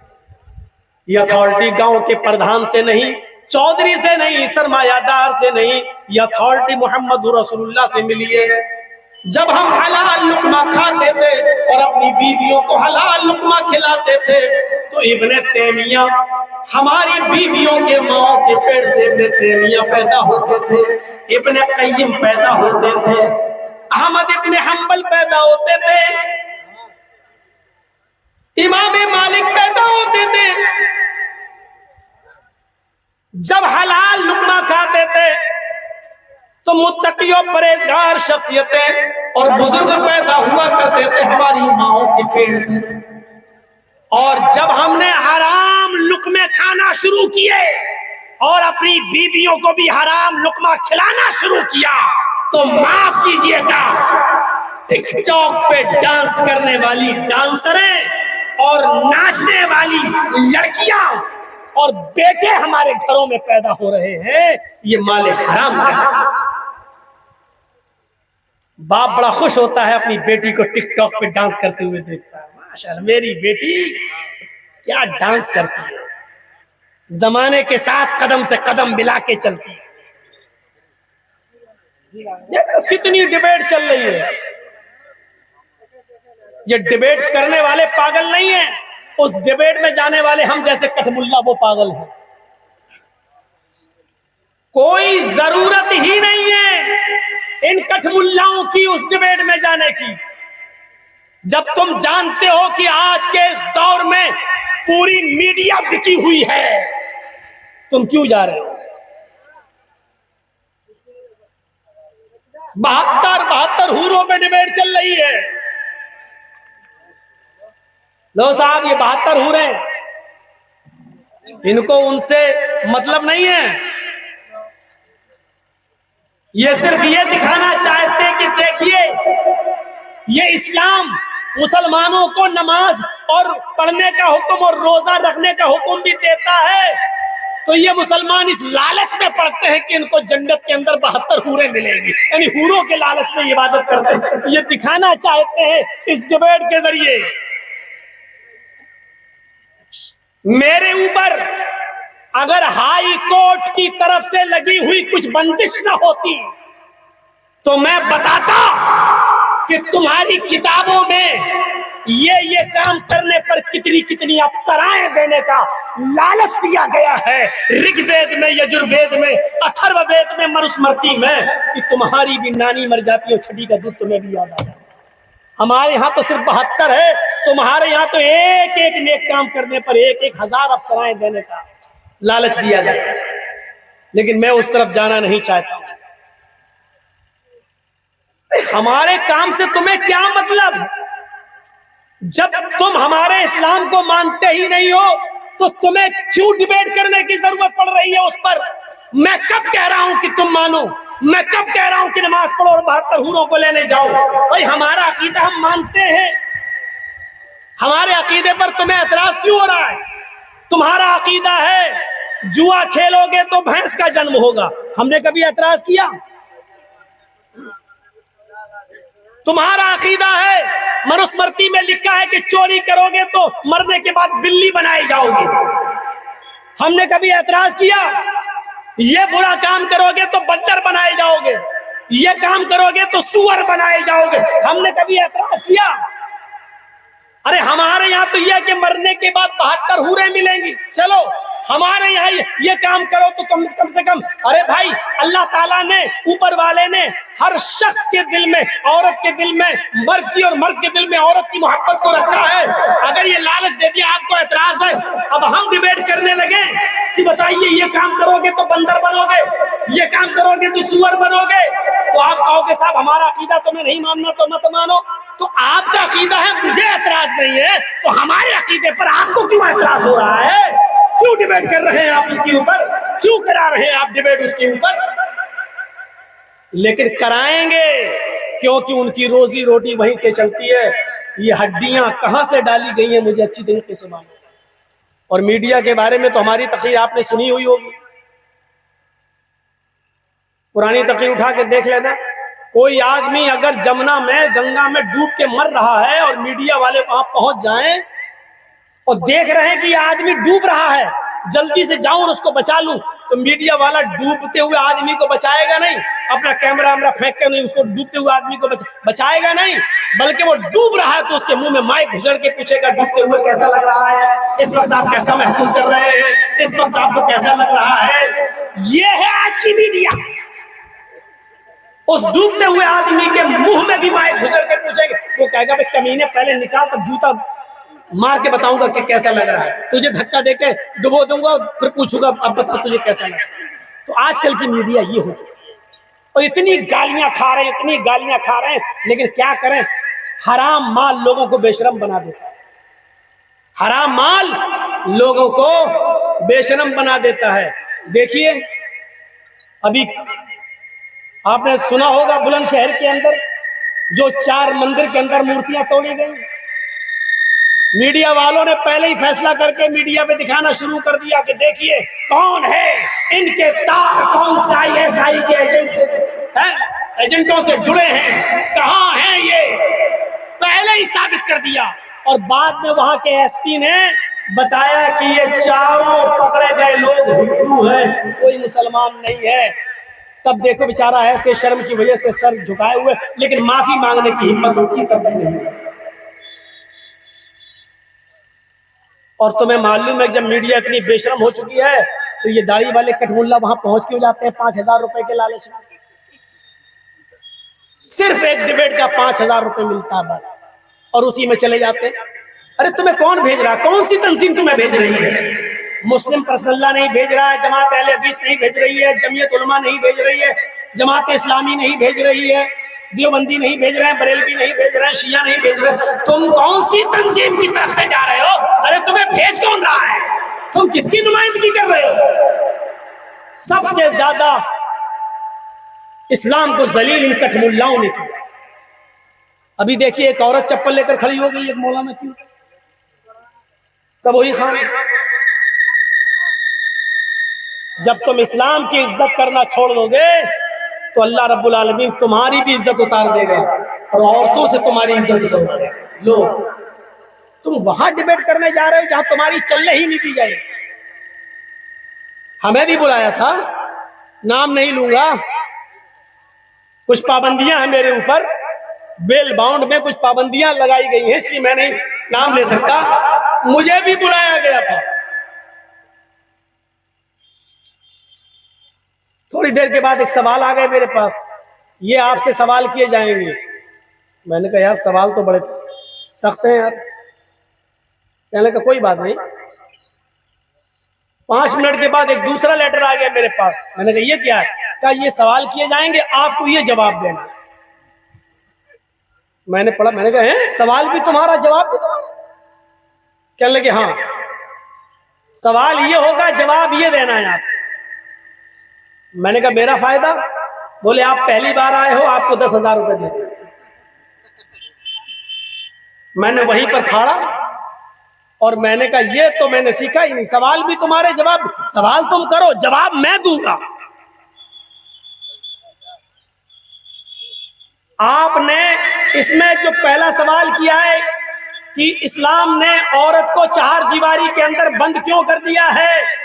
यह अथॉरिटी गांव के प्रधान से नहीं, चौधरी से नहीं, सरमायादार से नहीं, यह अथॉरिटी मोहम्मद रसूलुल्लाह से मिली है। जब हम हलाल लुकमा खाते थे और अपनी बीवियों को हलाल लुकमा खिलाते थे, तो इब्ने तैमिया, हमारी बीवियों के माओ के पेट से इब्ने तैमिया पैदा होते थे, इब्ने कय्यिम पैदा होते थे, अहमद इब्ने हंबल पैदा होते थे, इमाम मालिक पैदा होते थे। जब हलाल लुकमा खाते थे तो मुत्तकियों परहेजगार शख्सियतें और बुजुर्ग पैदा हुआ करते थे हमारी माओं के पेट से। और जब हमने हराम लुकमे खाना शुरू किए और अपनी बीवियों को भी हराम लुकमा खिलाना शुरू किया, तो माफ कीजिएगा, टिकटॉक पे डांस करने वाली डांसरें और नाचने वाली लड़कियां और बेटे हमारे घरों में पैदा हो रहे हैं, ये माले हराम का। बाप बड़ा खुश होता है अपनी बेटी को टिकटॉक पे डांस करते हुए देखता है, माशाल्लाह मेरी बेटी क्या डांस करती है, जमाने के साथ कदम से कदम मिला के चलती है। कितनी डिबेट चल रही है, ये डिबेट करने वाले पागल नहीं है, उस डिबेट में जाने वाले हम जैसे कठमुल्ला वो पागल है। कोई जरूरत ही नहीं है इन कठमुल्लाओं की उस डिबेट में जाने की। जब तुम जानते हो कि आज के इस दौर में पूरी मीडिया बिकी हुई है, तुम क्यों जा रहे हो? 72 हूरों पे डिबेट चल रही है। लो साहब, ये 72 हूरे, इनको उनसे मतलब नहीं है। ये सिर्फ ये दिखाना चाहते कि देखिए, ये इस्लाम मुसलमानों को नमाज और पढ़ने का हुक्म और रोजा रखने का हुक्म भी देता है, तो ये मुसलमान इस लालच में पड़ते हैं कि इनको जन्नत के अंदर 72 हूरें मिलेंगी, यानी हूरों के लालच में इबादत करते हैं। ये दिखाना चाहते हैं इस डिबेट के जरिए। मेरे ऊपर अगर हाई कोर्ट की तरफ से लगी हुई कुछ बंदिश न होती तो मैं बताता कि तुम्हारी किताबों में ये काम करने पर कितनी कितनी अप्सराएं देने का लालच दिया गया है। ऋग्वेद में, यजुर्वेद में, अथर्ववेद में, मनुस्मृति में, कि तुम्हारी भी नानी मर जाती है, छठी का दूध तुम्हें भी याद आ जाए। हमारे यहाँ तो सिर्फ 72 है, तुम्हारे यहाँ तो एक एक नेक काम करने पर 1,000 अप्सराएं देने का लालच दिया गया। लेकिन मैं उस तरफ जाना नहीं चाहता हूं। हमारे काम से तुम्हें क्या मतलब? जब तुम हमारे इस्लाम को मानते ही नहीं हो तो तुम्हें क्यों डिबेट करने की जरूरत पड़ रही है उस पर? मैं कब कह रहा हूं कि तुम मानो? मैं कब कह रहा हूं कि नमाज पढ़ो और 72 हूरों को लेने जाओ? भाई हमारा अकीदा हम मानते हैं, हमारे अकीदे पर तुम्हें एतराज क्यों हो रहा है? तुम्हारा अकीदा है जुआ खेलोगे तो भैंस का जन्म होगा, हमने कभी एतराज किया? तुम्हारा अकीदा है, मनुस्मृति में लिखा है कि चोरी करोगे तो मरने के बाद बिल्ली बनाई जाओगे, हमने कभी एतराज किया? ये बुरा काम करोगे तो बंदर बनाए जाओगे, ये काम करोगे तो सुअर बनाए जाओगे, हमने कभी एतराज किया? अरे हमारे यहाँ तो यह कि मरने के बाद 72 हूरें मिलेंगी, चलो हमारे यहाँ ये काम करो तो कम से कम। अरे भाई, अल्लाह ताला ने, ऊपर वाले ने हर शख्स के दिल में, औरत के दिल में मर्द की और मर्द के दिल में औरत की मोहब्बत को रखा है। अगर ये लालच दे दिया, आपको एतराज है, अब हम डिबेट करने लगे कि बताइए ये काम करोगे तो बंदर बनोगे, ये काम करोगे तो सुअर बनोगे, तो आप कहोगे साहब हमारा अकीदा तुम्हें नहीं मानना तो मत मानो। तो आपका अकीदा है, मुझे एतराज नहीं है, तो हमारे अकीदे पर आपको क्यों एतराज हो रहा है? क्यों डिबेट कर रहे हैं आप उसके ऊपर? क्यों करा रहे हैं आप डिबेट उसके ऊपर? लेकिन कराएंगे, क्योंकि उनकी रोजी रोटी वहीं से चलती है। ये हड्डियां कहां से डाली गई हैं मुझे अच्छी तरीके से मालूम। और मीडिया के बारे में तो हमारी तकरीर आपने सुनी हुई होगी, पुरानी तकरीर उठा के देख लेना। कोई आदमी अगर जमुना में गंगा में डूब के मर रहा है और मीडिया वाले वहां पहुंच जाएं और देख रहे हैं कि ये आदमी डूब रहा है, जल्दी से जाऊं और उसको बचा लूं, तो मीडिया वाला डूबते हुए आदमी को बचाएगा नहीं, अपना कैमरा फेंक कर नहीं उसको डूबते हुए आदमी को बचाएगा नहीं, बल्कि वो डूब रहा है तो उसके मुंह में माइक घुसड़ के पूछेगा डूबते हुए कैसा लग रहा है, इस वक्त आप कैसा महसूस कर रहे हैं, इस वक्त आपको कैसा लग रहा है। ये है आज की मीडिया। उस डूबते हुए आदमी के मुंह में भी माइक घुसड़ के पूछेंगे, वो कहेगा भाई कमीने पहले निकाल कर जूता मार के बताऊंगा कि कैसा लग रहा है, तुझे धक्का देके डुबो दूंगा फिर पूछूंगा अब बता तुझे कैसा लग रहा है। तो आजकल की मीडिया ये हो चुकी है और इतनी गालियां खा रहे हैं, इतनी गालियां खा रहे हैं, लेकिन क्या करें, हराम माल लोगों को बेशरम बना देता है। हराम माल लोगों को बेशरम बना देता है। देखिए अभी आपने सुना होगा बुलंदशहर के अंदर जो 4 मंदिर के अंदर मूर्तियां तोड़ी गई, मीडिया वालों ने पहले ही फैसला करके मीडिया पे दिखाना शुरू कर दिया कि देखिए कौन है, इनके तार कौन से ISI के एजेंटों से जुड़े हैं, कहां हैं ये, पहले ही साबित कर दिया। और बाद में वहां के SP ने बताया कि ये चारों पकड़े गए लोग हिंदू हैं, कोई मुसलमान नहीं है। तब देखो बेचारा ऐसे शर्म की वजह से सर झुकाए हुए, लेकिन माफी मांगने की हिम्मत उसकी तब भी नहीं। और तुम्हें मालूम है जब मीडिया इतनी बेशरम हो चुकी है तो ये दाढ़ी वाले कठमुल्ला वहां पहुंच क्यों जाते हैं 5,000 रुपए के लालच में। सिर्फ एक डिबेट का 5,000 रुपए मिलता है बस, और उसी में चले जाते हैं। अरे तुम्हें कौन भेज रहा है, कौन सी तंजीम तुम्हें भेज रही है? मुस्लिम पर्सनल्ला नहीं भेज रहा है, जमात अहले हदीस नहीं भेज रही है, जमीयत उलमा नहीं भेज रही है, जमात इस्लामी नहीं भेज रही है, देवबंदी नहीं भेज रहे हैं, बरेलवी नहीं भेज रहे हैं, शिया नहीं भेज रहे हैं। तुम कौन सी तंजीम की तरफ से जा रहे हो? अरे तुम्हें भेज कौन रहा है? तुम किसकी नुमाइंदगी कर रहे हो? सबसे ज्यादा इस्लाम को जलील इन कठमुल्लाओं ने किया। अभी देखिए एक औरत चप्पल लेकर खड़ी हो गई एक मौलाना की, सब वही खान। जब तुम इस्लाम की इज्जत करना छोड़ दोगे तो अल्लाह रब्बुल आलमीन तुम्हारी भी इज्जत उतार देगा और औरतों से तुम्हारी इज्जत उतार। लो तुम वहां डिबेट करने जा रहे हो जहां तुम्हारी चलने ही नहीं दी जाए। हमें भी बुलाया था, नाम नहीं लूंगा, कुछ पाबंदियां हैं मेरे ऊपर, बेल बाउंड में कुछ पाबंदियां लगाई गई हैं, इसलिए मैं नहीं नाम ले सकता। मुझे भी बुलाया गया था। थोड़ी देर के बाद एक सवाल आ गए मेरे पास, ये आपसे सवाल किए जाएंगे। मैंने कहा यार सवाल तो बड़े सख्त हैं यार। कहने का कोई बात नहीं। 5 मिनट के बाद एक दूसरा लेटर आ गया मेरे पास। मैंने कहा ये क्या है? कहा ये सवाल किए जाएंगे, आपको ये जवाब देना। मैंने पढ़ा, मैंने कहा है सवाल भी तुम्हारा जवाब भी तुम्हारा? कहने लगे हाँ सवाल ये होगा जवाब ये देना है आपको। मैंने कहा मेरा फायदा? बोले आप पहली बार आए हो, आपको 10,000 रुपए दे दें। मैंने वहीं पर फाड़ा और मैंने कहा ये तो मैंने सीखा ही नहीं, सवाल भी तुम्हारे जवाब, सवाल तुम करो जवाब मैं दूंगा। आपने इसमें जो पहला सवाल किया है कि इस्लाम ने औरत को 4 दीवारी के अंदर बंद क्यों कर दिया है,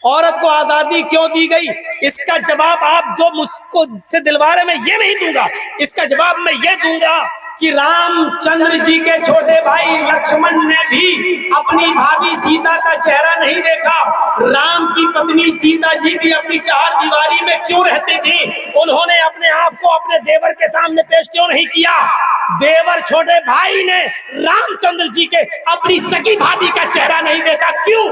औरत को आजादी क्यों दी गई, इसका जवाब आप जो मुझको से दिलवा रहे, मैं ये नहीं दूंगा। इसका जवाब मैं ये दूंगा कि रामचंद्र जी के छोटे भाई लक्ष्मण ने भी अपनी भाभी सीता का चेहरा नहीं देखा। राम की पत्नी सीता जी भी अपनी 4 दीवारी में क्यों रहती थी? उन्होंने अपने आप को अपने देवर के सामने पेश क्यों नहीं किया? देवर छोटे भाई ने रामचंद्र जी के अपनी सगी भाभी का चेहरा नहीं देखा, क्यों?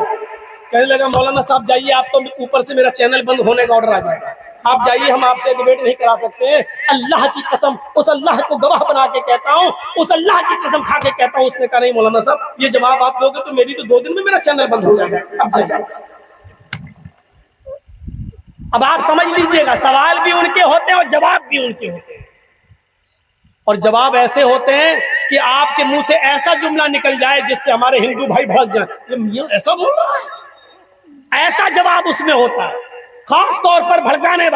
कहने लगा मौलाना साहब जाइए, आप तो ऊपर से मेरा चैनल बंद होने का ऑर्डर आ जाएगा, आप जाइए, हम आपसे डिबेट नहीं करा सकते हैं। अल्लाह की कसम, उस अल्लाह को गवाह बना के कहता हूँ, उस अल्लाह की कसम खा के कहता हूँ, उसने कहा नहीं मौलाना साहब ये जवाब आप दोगे तो मेरी तो 2 दिन में मेरा चैनल बंद हो जाएगा, अब जाइए। अब आप समझ लीजिएगा, सवाल भी उनके होते हैं और जवाब भी उनके होते हैं। और जवाब ऐसे होते हैं कि आपके मुंह से ऐसा जुमला निकल जाए जिससे हमारे हिंदू भाई भड़क जाए, ये मियां ऐसा बोल रहा है। ऐसा जवाब उसमें होता है, खास तौर पर भड़काने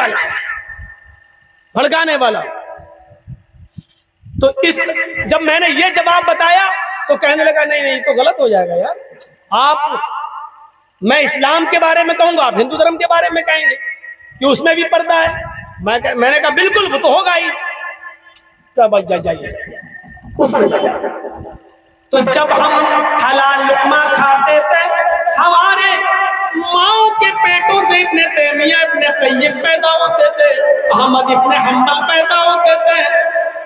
वाला। तो इस जब मैंने ये जवाब बताया तो कहने लगा नहीं तो गलत हो जाएगा यार, मैं इस्लाम के बारे में कहूंगा, आप हिंदू धर्म के बारे में कहेंगे कि उसमें भी पर्दा है। मैंने कहा बिल्कुल वो तो होगा ही, जाइए उसमें। तो जब हम हलाल लुकमा खाते थे, हमारे माओ के पेटों से इब्ने तैमिया, इब्ने तय्यब पैदा होते थे, अहमद इब्ने हम्बल पैदा होते थे।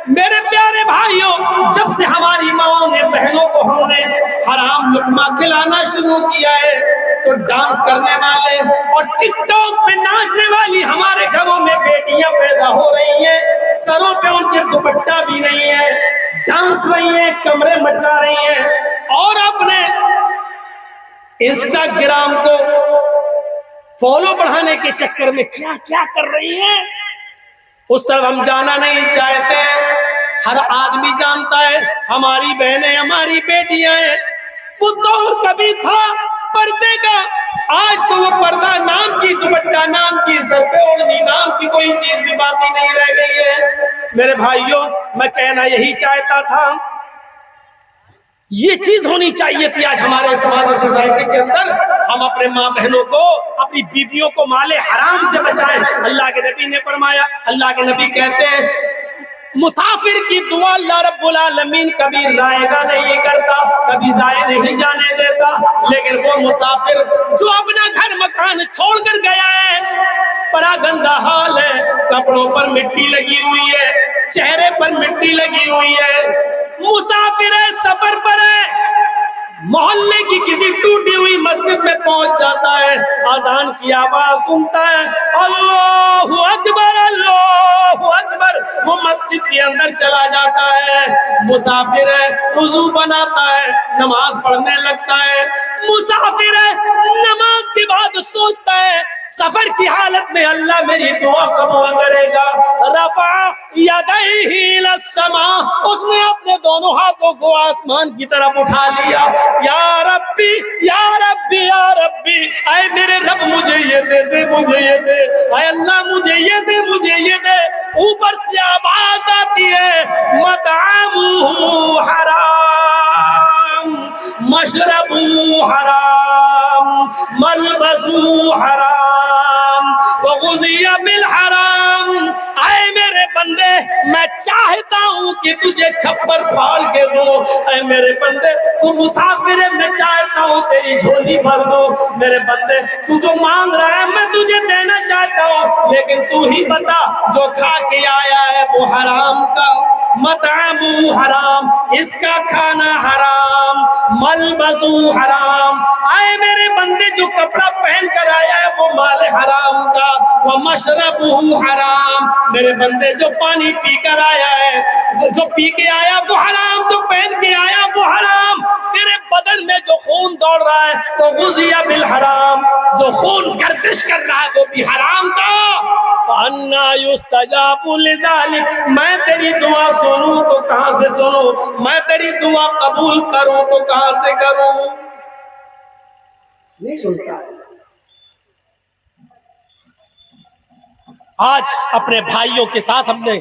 मेरे प्यारे भाइयों, जब से हमारी माओ ने, बहनों को हमने हराम लुकमा खिलाना शुरू किया है, तो डांस करने वाले और टिकटॉक पे नाचने वाली हमारे घरों में बेटियां पैदा हो रही हैं। सरों पे उनके दुपट्टा भी नहीं है, डांस रही हैं, कमरे मटका रही हैं और अपने इंस्टाग्राम को फॉलो बढ़ाने के चक्कर में क्या क्या कर रही हैं, उस तरफ हम जाना नहीं चाहते। हर आदमी जानता है हमारी बहनें, हमारी बेटियां हैं। वो दौर कभी था पर्दे का, आज तो वो पर्दा नाम की, दुपट्टा नाम की, सर पे ओढ़नी नाम की कोई चीज भी बाकी नहीं रह गई है। मेरे भाइयों, मैं कहना यही चाहता था, ये चीज होनी चाहिए थी आज हमारे समाज और सोसाइटी के अंदर। हम अपने माँ बहनों को, अपनी बीवियों को माले हराम से बचाएं। अल्लाह के नबी ने फरमाया, अल्लाह के नबी कहते हैं मुसाफिर की दुआ अल्लाह रब्बुल आलमीन कभी रायगा नहीं करता, कभी जाया नहीं जाने देता। लेकिन वो मुसाफिर जो अपना घर मकान छोड़कर गया है, बड़ा गंदा हाल है, कपड़ों पर मिट्टी लगी हुई है, चेहरे पर मिट्टी लगी हुई है, मुसाफिर है, सफर पर है, मोहल्ले की किसी टूटी हुई मस्जिद में पहुंच जाता है, अजान की आवाज सुनता है, अल्लाहु अकबर, अल्लाहु अकबर, वो मस्जिद के अंदर चला जाता है। मुसाफिर है, वुजू बनाता है, नमाज पढ़ने लगता है। मुसाफिर है, नमाज के बाद सोचता है सफर की हालत में अल्लाह मेरी दुआ कबूल करेगा। रफा यदैहि इलस्समा, उसने अपने दोनों हाथों को आसमान की तरफ उठा लिया। या रब्बी या रब्बी या रब्बी, ऐ मेरे रब मुझे ये दे, मुझे ये दे, ऐ अल्लाह मुझे ये दे, मुझे ये दे। ऊपर से आवाज आती है मतअमुहु हराम, मशरबू हराम, मलबसू हराम, वग़ुज़िया बिल हराम। आए मेरे बंदे, मैं चाहता हूँ कि तुझे छप्पर फाड़ के दो। ऐ मेरे बंदे, तू मुसाफिर है, मैं चाहता हूँ तेरी झोली भर दो। मेरे बंदे, तू जो मांग रहा है मैं तुझे देना चाहता हूँ, लेकिन तू ही बता जो खा के आया है वो हराम का। मतअमु हराम, इसका खाना हराम, मलबसू हराम। आए मेरे बंदे, जो कपड़ा पहन कर आया है वो माल हराम का। व मशरबू हराम, मेरे बंदे जो पानी पी कर आया है, जो पी के आया वो हराम, जो पहन के आया वो हराम। तेरे बदन में जो खून दौड़ रहा है वो गुज़िया बिल हराम, जो खून गर्दिश कर रहा है वो भी हराम का। अन्ना युस्तजाबु लिज़ालिक, मैं तेरी दुआ सुनूं तो कहां से सुनूं, मैं तेरी दुआ कबूल करूं तो कहां से करूं। नहीं सुनता है। आज अपने भाइयों के साथ हमने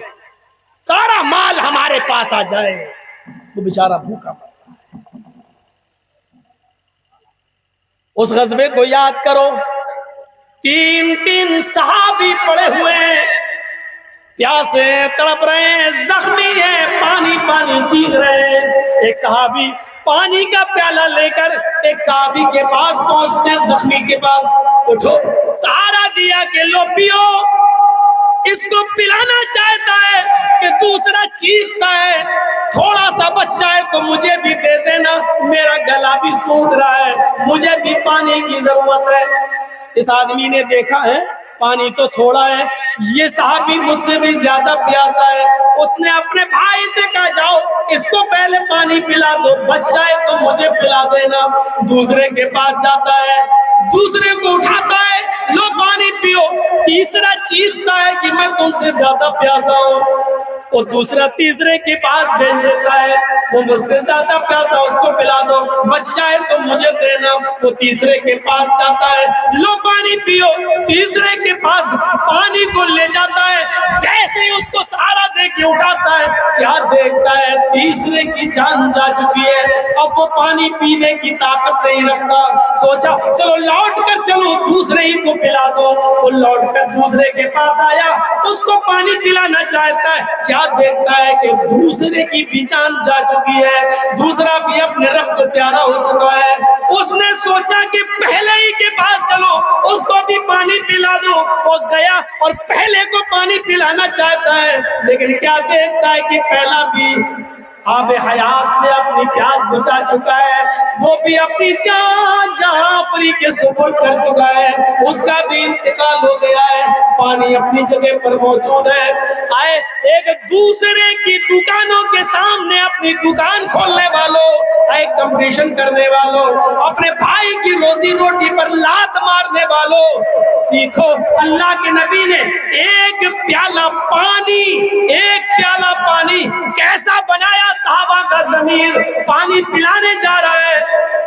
सारा माल हमारे पास आ जाए, वो बेचारा भूखा मरता है। उस गज़वे को याद करो, 3 सहाबी पड़े हुए हैं, प्यासे तड़प रहे हैं, जख्मी है, पानी पानी चीख रहे हैं। एक सहाबी पानी का प्याला लेकर एक सहाबी के पास पहुंचते, जख्मी के पास, उठो, सहारा दिया कि लो पियो। इसको पिलाना चाहता है कि दूसरा चीखता है थोड़ा सा बच जाए तो मुझे भी दे देना, मेरा गला भी सूख रहा है, मुझे भी पानी की जरूरत है। इस आदमी ने देखा है पानी तो थोड़ा है, ये सहाबी मुझसे भी ज्यादा प्यासा है। उसने अपने भाई से कहा जाओ इसको पहले पानी पिला दो, बच जाए तो मुझे पिला देना। दूसरे के पास जाता है, दूसरे को उठाता है, लो पानी पियो। तीसरा चीखता है कि मैं तुमसे ज्यादा प्यासा हूँ। वो दूसरा तीसरे के पास भेज देता है, वो मुझसे ज्यादा प्यासा उसको पिला दो, बच जाए तो मुझे देना। वो तीसरे के पास जाता है, लो पानी पियो, तीसरे के पास पानी को ले जाता है, जैसे ही उसको सहारा दे के उठाता है, क्या देखता है तीसरे की जान जा चुकी है। अब वो पानी पीने की ताकत नहीं रखता, सोचा चलो लौट कर चलो दूसरे ही को पिला दो। वो लौट कर दूसरे के पास आया, उसको पानी पिलाना चाहता है, क्या देखता है कि दूसरे की भी जान जा चुकी है, दूसरा भी अपने रब को प्यारा हो चुका है। उसने सोचा कि पहले ही के पास चलो उसको भी पानी पिला दो। वो गया और पहले को पानी पिलाना चाहता है, लेकिन क्या देखता है कि पहला भी आब हयात से अपनी प्यास बुझा चुका है, वो भी अपनी जान जाफरी के सुपुर्द कर चुका है, उसका भी इंतकाल हो गया है, पानी अपनी जगह पर मौजूद है। आए एक दूसरे की दुकानों के सामने अपनी दुकान खोलने वालों, आए कंपटीशन करने वालों, अपने भाई की रोजी रोटी पर लात मारने वालों, सीखो अल्लाह के नबी ने एक प्याला पानी कैसा बनाया। साहबा का ज़मीर पानी पिलाने जा रहा है,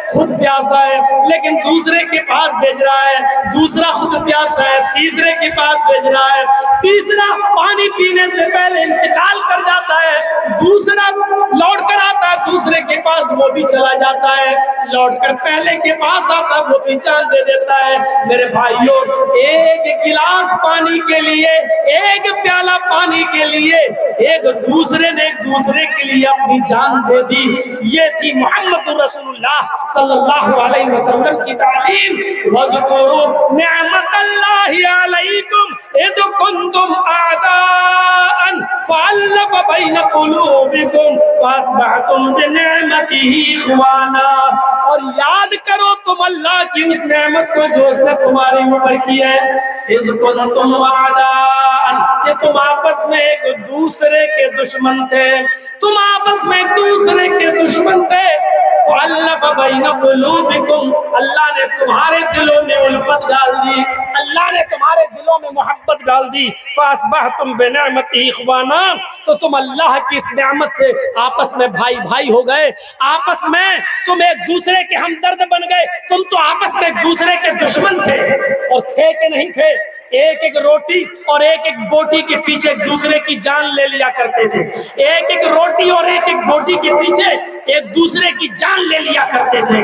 खुद प्यासा है लेकिन दूसरे के पास भेज रहा है, दूसरा खुद प्यासा है तीसरे के पास भेज रहा है, तीसरा पानी पीने से पहले इंतकाल कर जाता है, दूसरा लौट कर आता है दूसरे के पास, वो भी चला जाता है, लौट कर पहले के पास आता है, वो भी जान दे देता है। मेरे भाइयों, एक गिलास पानी के लिए, एक प्याला पानी के लिए एक दूसरे ने एक दूसरे के लिए अपनी जान दे दी। ये थी मोहम्मद रसूलुल्लाह सल्लल्लाहु अलैहि वसल्लम की तालीम। वज़कुरू निअमतल्लाहि अलैकुम इज़ कुंतुम आदाअन फ़अल्लफ़ बैन क़ुलूबिकुम फ़अस्बहतुम बिनिअमतिही इख़वाना। और याद करो तुम अल्लाह की उस नेमत को जो उसने तुम्हारे ऊपर की है। इज़ कुंतुम आदाअन, कि तुम आपस में एक दूसरे के दुश्मन थे, तुम आपस में एक दूसरे के दुश्मन थे। फ़अल्लफ़ बैन क़ुलूबिकुम, अल्लाह ने तुम्हारे दिलों में उल्फत डाल दी, अल्लाह ने तुम्हारे दिलों में मोहब्बत डाल दी। फ़अस्बहतुम बिनिअमतिही इख़वाना, तो तुम अल्लाह की इस नेमत से आपस में भाई भाई हो गए, आपस में तुम एक दूसरे के हमदर्द बन गए। तुम तो आपस में एक दूसरे के दुश्मन थे, और थे कि नहीं थे, एक एक रोटी और एक एक बोटी के पीछे एक दूसरे की जान ले लिया करते थे, एक एक रोटी और एक एक बोटी के पीछे एक दूसरे की जान ले लिया करते थे।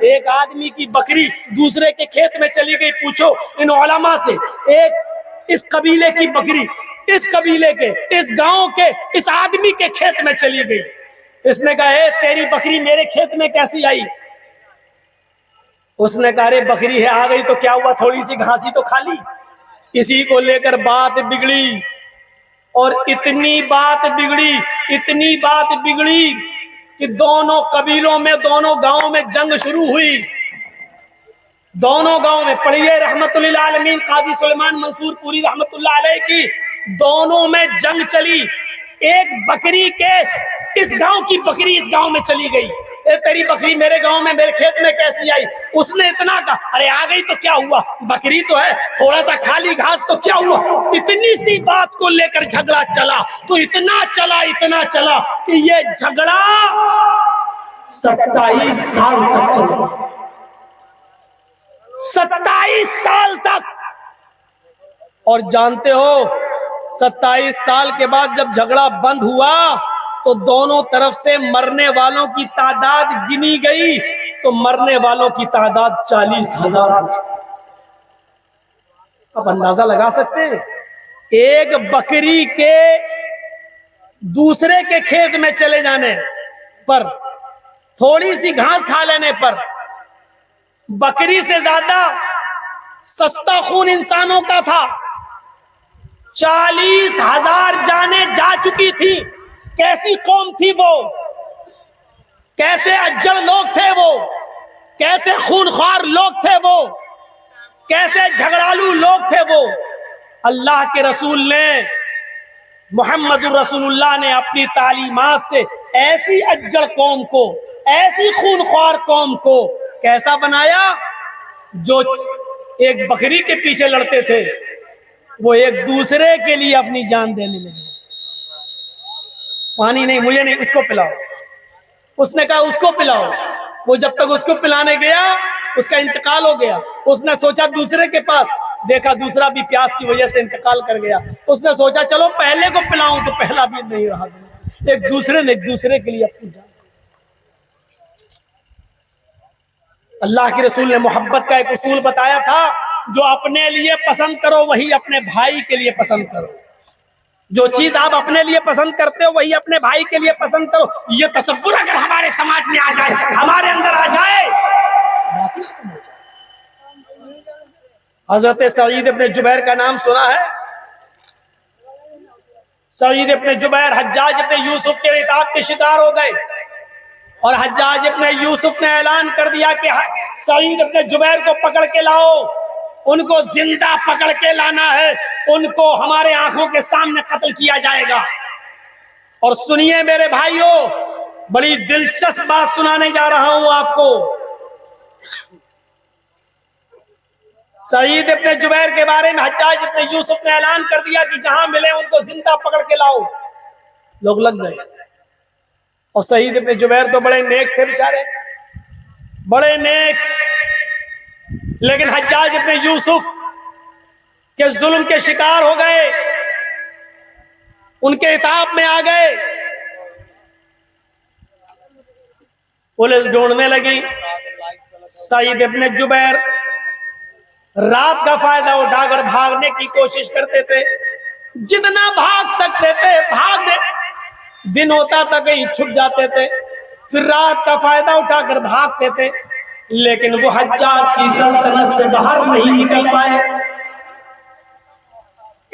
एक आदमी की बकरी दूसरे के खेत में चली गई, पूछो इन उलमा से, एक इस कबीले की बकरी इस कबीले के, इस गांव के, इस आदमी के खेत में चली गई। इसने कहा तेरी बकरी मेरे खेत में कैसी आई? उसने कहा अरे बकरी है आ गई तो क्या हुआ, थोड़ी सी घासी तो खा ली। इसी को लेकर बात बिगड़ी, और इतनी बात बिगड़ी कि दोनों कबीलों में, दोनों गांवों में जंग शुरू हुई। दोनों गांव में पढ़िए रहमतुल्लिल आलमीन काजी सुलेमान मंसूर पूरी रहमतुल्लाह अलैह की, दोनों में जंग चली। एक बकरी के, इस गांव की बकरी इस गांव में चली गई, ए तेरी बकरी मेरे गांव में मेरे खेत में कैसी आई? उसने इतना कहा अरे आ गई तो क्या हुआ, बकरी तो है, थोड़ा सा खाली घास तो क्या हुआ। इतनी सी बात को लेकर झगड़ा चला, तो इतना चला कि ये झगड़ा 27 साल तक चला। 27 साल तक। और जानते हो 27 साल के बाद जब झगड़ा बंद हुआ तो दोनों तरफ से मरने वालों की तादाद गिनी गई, तो मरने वालों की तादाद 40,000। अब अंदाजा लगा सकते हैं, एक बकरी के दूसरे के खेत में चले जाने पर, थोड़ी सी घास खा लेने पर, बकरी से ज्यादा सस्ता खून इंसानों का था। 40,000 जाने जा चुकी थी। कैसी कौम थी वो, कैसे अज्जल लोग थे वो, कैसे खूनख्वार लोग थे वो, कैसे झगड़ालू लोग थे वो। अल्लाह के रसूल ने, मोहम्मदुर रसूलुल्लाह ने अपनी तालीमात से ऐसी अज्जल कौम को, ऐसी खूनख्वार कौम को कैसा बनाया, जो एक बकरी के पीछे लड़ते थे वो एक दूसरे के लिए अपनी जान देने लगे। पानी नहीं, मुझे नहीं, उसको पिलाओ। उसने कहा उसको पिलाओ। वो जब तक उसको पिलाने गया उसका इंतकाल हो गया। उसने सोचा दूसरे के पास, देखा दूसरा भी प्यास की वजह से इंतकाल कर गया। उसने सोचा चलो पहले को पिलाऊं, तो पहला भी नहीं रहा। एक दूसरे ने एक दूसरे के लिए अपनी जान। अल्लाह के रसूल ने मोहब्बत का एक उसूल बताया था, जो अपने लिए पसंद करो वही अपने भाई के लिए पसंद करो। जो चीज आप अपने लिए पसंद करते हो वही अपने भाई के लिए पसंद करो। ये तसव्वुर अगर हमारे समाज में आ जाए, हमारे अंदर आ जाए, बात ही खत्म हो जाए। हजरत सईद इब्ने जुबैर का नाम सुना है? सईद इब्ने जुबैर हज्जाज इब्ने यूसुफ के इताब के शिकार हो गए, और हज्जाज इब्ने यूसुफ ने ऐलान कर दिया कि सईद इब्ने जुबैर को पकड़ के लाओ, उनको जिंदा पकड़ के लाना है, उनको हमारे आंखों के सामने कत्ल किया जाएगा। और सुनिए मेरे भाइयों, बड़ी दिलचस्प बात सुनाने जा रहा हूं आपको। सईद इब्ने जुबैर के बारे में हज्जाज इब्ने यूसुफ ने ऐलान कर दिया कि जहां मिले उनको जिंदा पकड़ के लाओ। लोग लग गए। और सईद इब्ने जुबैर तो बड़े नेक थे बेचारे, बड़े नेक, लेकिन हज्जाज इब्ने यूसुफ के जुल्म के शिकार हो गए, उनके इताब में आ गए। पुलिस ढूंढने लगी। सईद इब्ने जुबैर रात का फायदा उठाकर भागने की कोशिश करते थे, जितना भाग सकते थे भाग दे। दिन होता था कहीं छुप जाते थे, फिर रात का फायदा उठाकर भागते थे, लेकिन वो हज्जाज की सल्तनत से बाहर नहीं निकल पाए।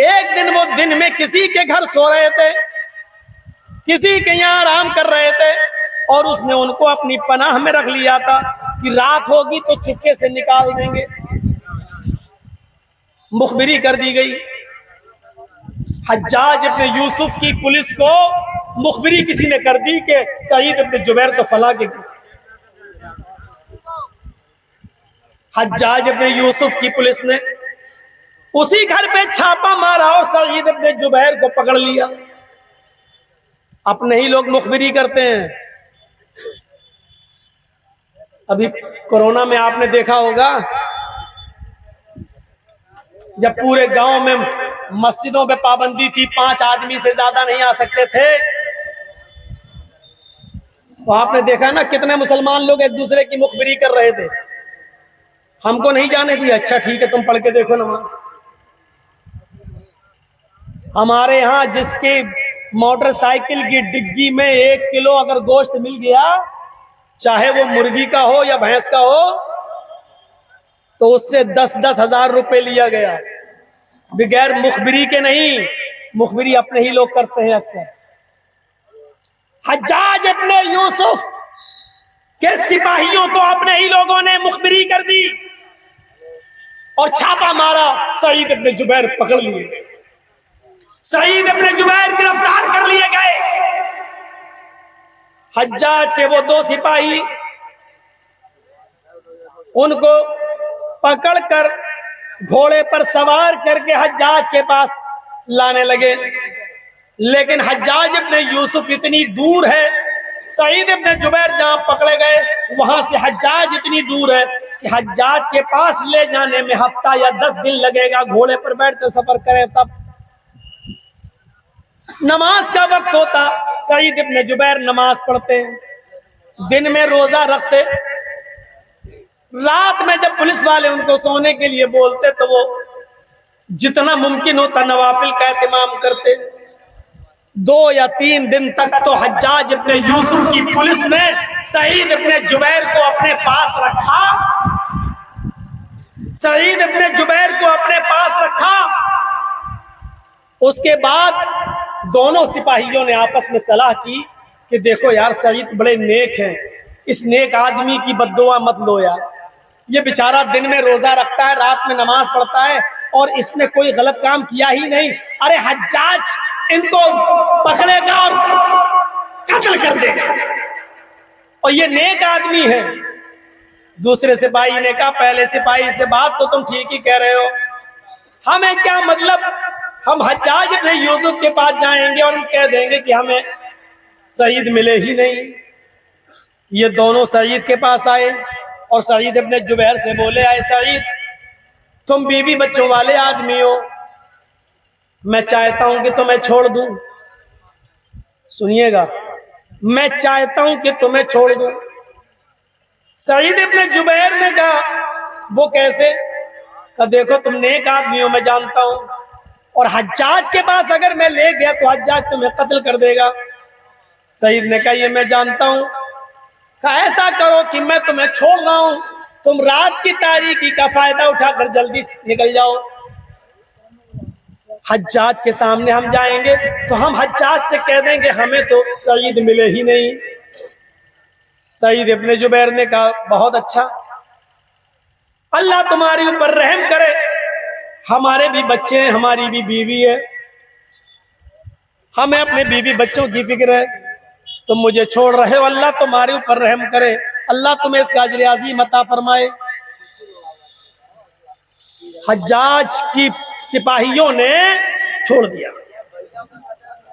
एक दिन वो दिन में किसी के घर सो रहे थे, किसी के यहाँ आराम कर रहे थे, और उसने उनको अपनी पनाह में रख लिया था कि रात होगी तो चुपके से निकाल देंगे। मुखबिरी कर दी गई। हज्जाज इब्ने यूसुफ की पुलिस को मुखबिरी किसी ने कर दी कि सईद इब्ने जुबैर तो फला के घर। हज्जाज इब्ने यूसुफ की पुलिस ने उसी घर पे छापा मारा और सईद इब्ने जुबैर को पकड़ लिया। अपने ही लोग मुखबिरी करते हैं। अभी कोरोना में आपने देखा होगा, जब पूरे गांव में मस्जिदों पे पाबंदी थी, 5 आदमी से ज्यादा नहीं आ सकते थे, तो आपने देखा ना कितने मुसलमान लोग एक दूसरे की मुखबिरी कर रहे थे। हमको नहीं जाने दिया, अच्छा ठीक है तुम पढ़ के देखो नमाज। हमारे यहाँ जिसकी मोटरसाइकिल की डिग्गी में 1 किलो अगर गोश्त मिल गया, चाहे वो मुर्गी का हो या भैंस का हो, तो उससे 10-10 हजार रुपए लिया गया, बगैर मुखबिरी के नहीं। मुखबिरी अपने ही लोग करते हैं अक्सर। हज्जाज इब्ने यूसुफ के सिपाहियों को अपने ही लोगों ने मुखबिरी कर दी और छापा मारा। सईद इब्ने जुबैर पकड़ लिए गए, सईद इब्ने जुबैर गिरफ्तार कर लिए गए। हज्जाज के वो 2 सिपाही उनको पकड़कर घोड़े पर सवार करके हज्जाज के पास लाने लगे, लेकिन हज्जाज इब्ने यूसुफ इतनी दूर है, सईद इब्ने जुबैर जहां पकड़े गए वहां से हज्जाज इतनी दूर है कि हज्जाज के पास ले जाने में हफ्ता या 10 दिन लगेगा। घोड़े पर बैठकर सफर करें तब। नमाज का वक्त होता, सईद इब्ने जुबैर नमाज पढ़ते, दिन में रोजा रखते, रात में जब पुलिस वाले उनको सोने के लिए बोलते तो वो जितना मुमकिन होता नवाफिल का एहतमाम करते। 2 या 3 दिन तक तो हज्जाज इब्ने यूसुफ की पुलिस ने सईद इब्ने जुबैर को अपने पास रखा, सईद इब्ने जुबैर को अपने पास रखा। उसके बाद दोनों सिपाहियों ने आपस में सलाह की कि देखो यार, सईद बड़े नेक हैं, इस नेक आदमी की बद्दुआ मत लो यार, ये बेचारा दिन में रोजा रखता है, रात में नमाज पढ़ता है, और इसने कोई गलत काम किया ही नहीं। अरे हज्जाज इनको पकड़ेगा और कत्ल कर देगा, और ये नेक आदमी है। दूसरे सिपाही ने कहा, पहले सिपाही से बात तो तुम ठीक ही कह रहे हो, हमें क्या मतलब, हम हज्जाज इब्ने यूसुफ के पास जाएंगे और हम कह देंगे कि हमें सईद मिले ही नहीं। ये दोनों सईद के पास आए और सईद अपने जुबैर से बोले, आए सईद, तुम बीवी बच्चों वाले आदमी हो, मैं चाहता हूं कि तुम्हें छोड़ दूं। सुनिएगा, मैं चाहता हूं कि तुम्हें छोड़ दूं। सईद अपने जुबैर ने कहा, वो कैसे? कहा, देखो तुम नेक आदमी हो, मैं जानता हूं, और हज्जाज के पास अगर मैं ले गया तो हज्जाज तुम्हें कत्ल कर देगा। सईद ने कहा, ये मैं जानता हूं। कहा, ऐसा करो कि मैं तुम्हें छोड़ रहा हूं, तुम रात की तारीकी का फायदा उठाकर जल्दी निकल जाओ। हज्जाज के सामने हम जाएंगे तो हम हज्जाज से कह देंगे हमें तो सईद मिले ही नहीं। सईद अपने जुबैर ने कहा, बहुत अच्छा, अल्लाह तुम्हारे ऊपर रहम करे, हमारे भी बच्चे हैं, हमारी भी बीवी है, हमें अपने बीवी बच्चों की फिक्र है, तुम मुझे छोड़ रहे हो, अल्लाह तुम्हारे ऊपर रहम करे, अल्लाह तुम्हें इसका अजर अज़ीम अता फरमाए। हज्जाज की सिपाहियों ने छोड़ दिया।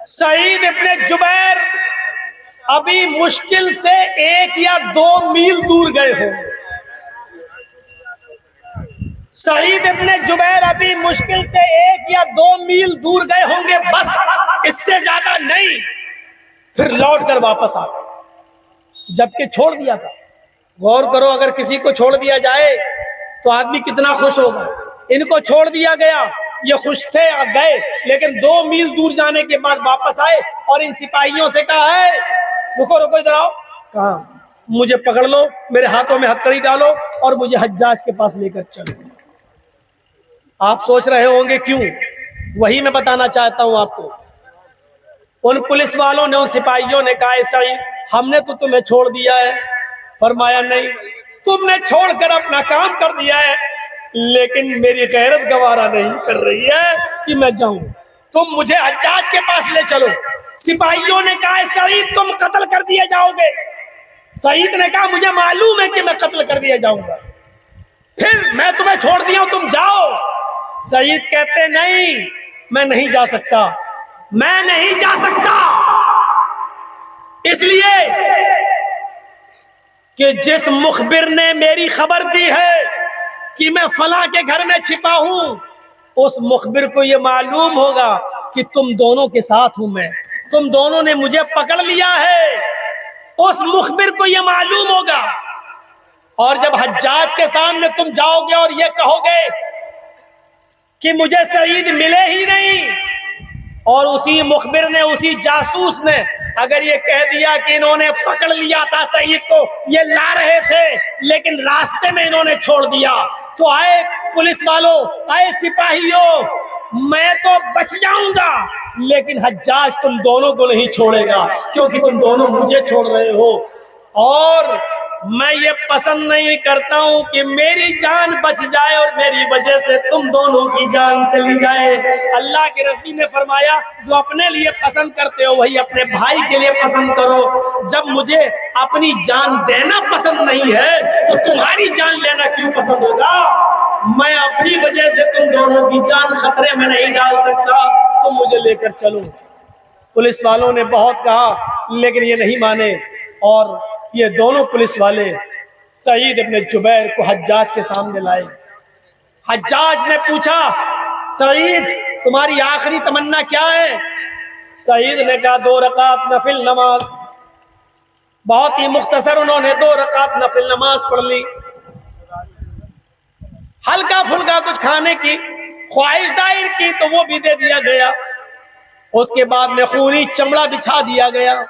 सईद अपने जुबैर अभी मुश्किल से 1 या 2 मील दूर गए होंगे। सईद अपने जुबैर अभी मुश्किल से 1 या 2 मील दूर गए होंगे, बस इससे ज्यादा नहीं। फिर लौट कर वापस आ गए, जबकि छोड़ दिया था। गौर करो, अगर किसी को छोड़ दिया जाए तो आदमी कितना खुश होगा। इनको छोड़ दिया गया, ये खुश थे, आ गए, लेकिन 2 मील दूर जाने के बाद वापस आए और इन सिपाहियों से कहा, है रुको रुको, इधर आओ। कहा, मुझे पकड़ लो, मेरे हाथों में हथकड़ी डालो और मुझे हज्जाज के पास लेकर चलो। आप सोच रहे होंगे क्यों, वही मैं बताना चाहता हूं आपको। उन पुलिस वालों ने, उन सिपाहियों ने कहा, ऐसा ही हमने तो तुम्हें छोड़ दिया है। फरमाया, नहीं, तुमने छोड़कर अपना काम कर दिया है, लेकिन मेरी गैरत गवारा नहीं कर रही है कि मैं जाऊं, तुम मुझे हज्जाज के पास ले चलो। सिपाहियों ने कहा, सईद तुम कत्ल कर दिए जाओगे। सईद ने कहा, मुझे मालूम है कि मैं कत्ल कर दिया जाऊंगा, फिर मैं तुम्हें छोड़ दिया, तुम जाओ। सईद कहते, नहीं, मैं नहीं जा सकता, मैं नहीं जा सकता, इसलिए कि जिस मुखबिर ने मेरी खबर दी है कि मैं फला के घर में छिपा हूं, उस मुखबिर को यह मालूम होगा कि तुम दोनों के साथ हूं मैं, तुम दोनों ने मुझे पकड़ लिया है, उस मुखबिर को यह मालूम होगा। और जब हज्जाज के सामने तुम जाओगे और ये कहोगे कि मुझे सईद मिले ही नहीं, और उसी मुखबिर ने, उसी जासूस ने अगर ये कह दिया कि इन्होंने पकड़ लिया था सईद को, ये ला रहे थे लेकिन रास्ते में इन्होंने छोड़ दिया, तो आए पुलिस वालों, आए सिपाहियों, मैं तो बच जाऊंगा, लेकिन हज्जाज तुम दोनों को नहीं छोड़ेगा, क्योंकि तुम दोनों मुझे छोड़ रहे हो। और मैं ये पसंद नहीं करता हूं कि मेरी जान बच जाए और मेरी वजह से तुम दोनों की जान चली जाए। अल्लाह के रसूल ने फरमाया, जो अपने लिए पसंद करते हो वही अपने भाई के लिए पसंद करो। जब मुझे अपनी जान देना पसंद नहीं है तो तुम्हारी जान लेना क्यों पसंद होगा? मैं अपनी वजह से तुम दोनों की जान खतरे में नहीं डाल सकता, तुम मुझे लेकर चलो। पुलिस वालों ने बहुत कहा, लेकिन ये नहीं माने, और ये दोनों पुलिस वाले सईद इब्न जुबैर को हज्जाज के सामने लाए। हज्जाज ने पूछा, सईद तुम्हारी आखिरी तमन्ना क्या है? सईद ने कहा, 2 रकात नफिल नमाज। बहुत ही मुख्तसर उन्होंने 2 रकात नफिल नमाज पढ़ ली। हल्का फुल्का कुछ खाने की ख्वाहिश दायर की तो वो भी दे दिया गया। उसके बाद में खूनी चमड़ा बिछा दिया गया।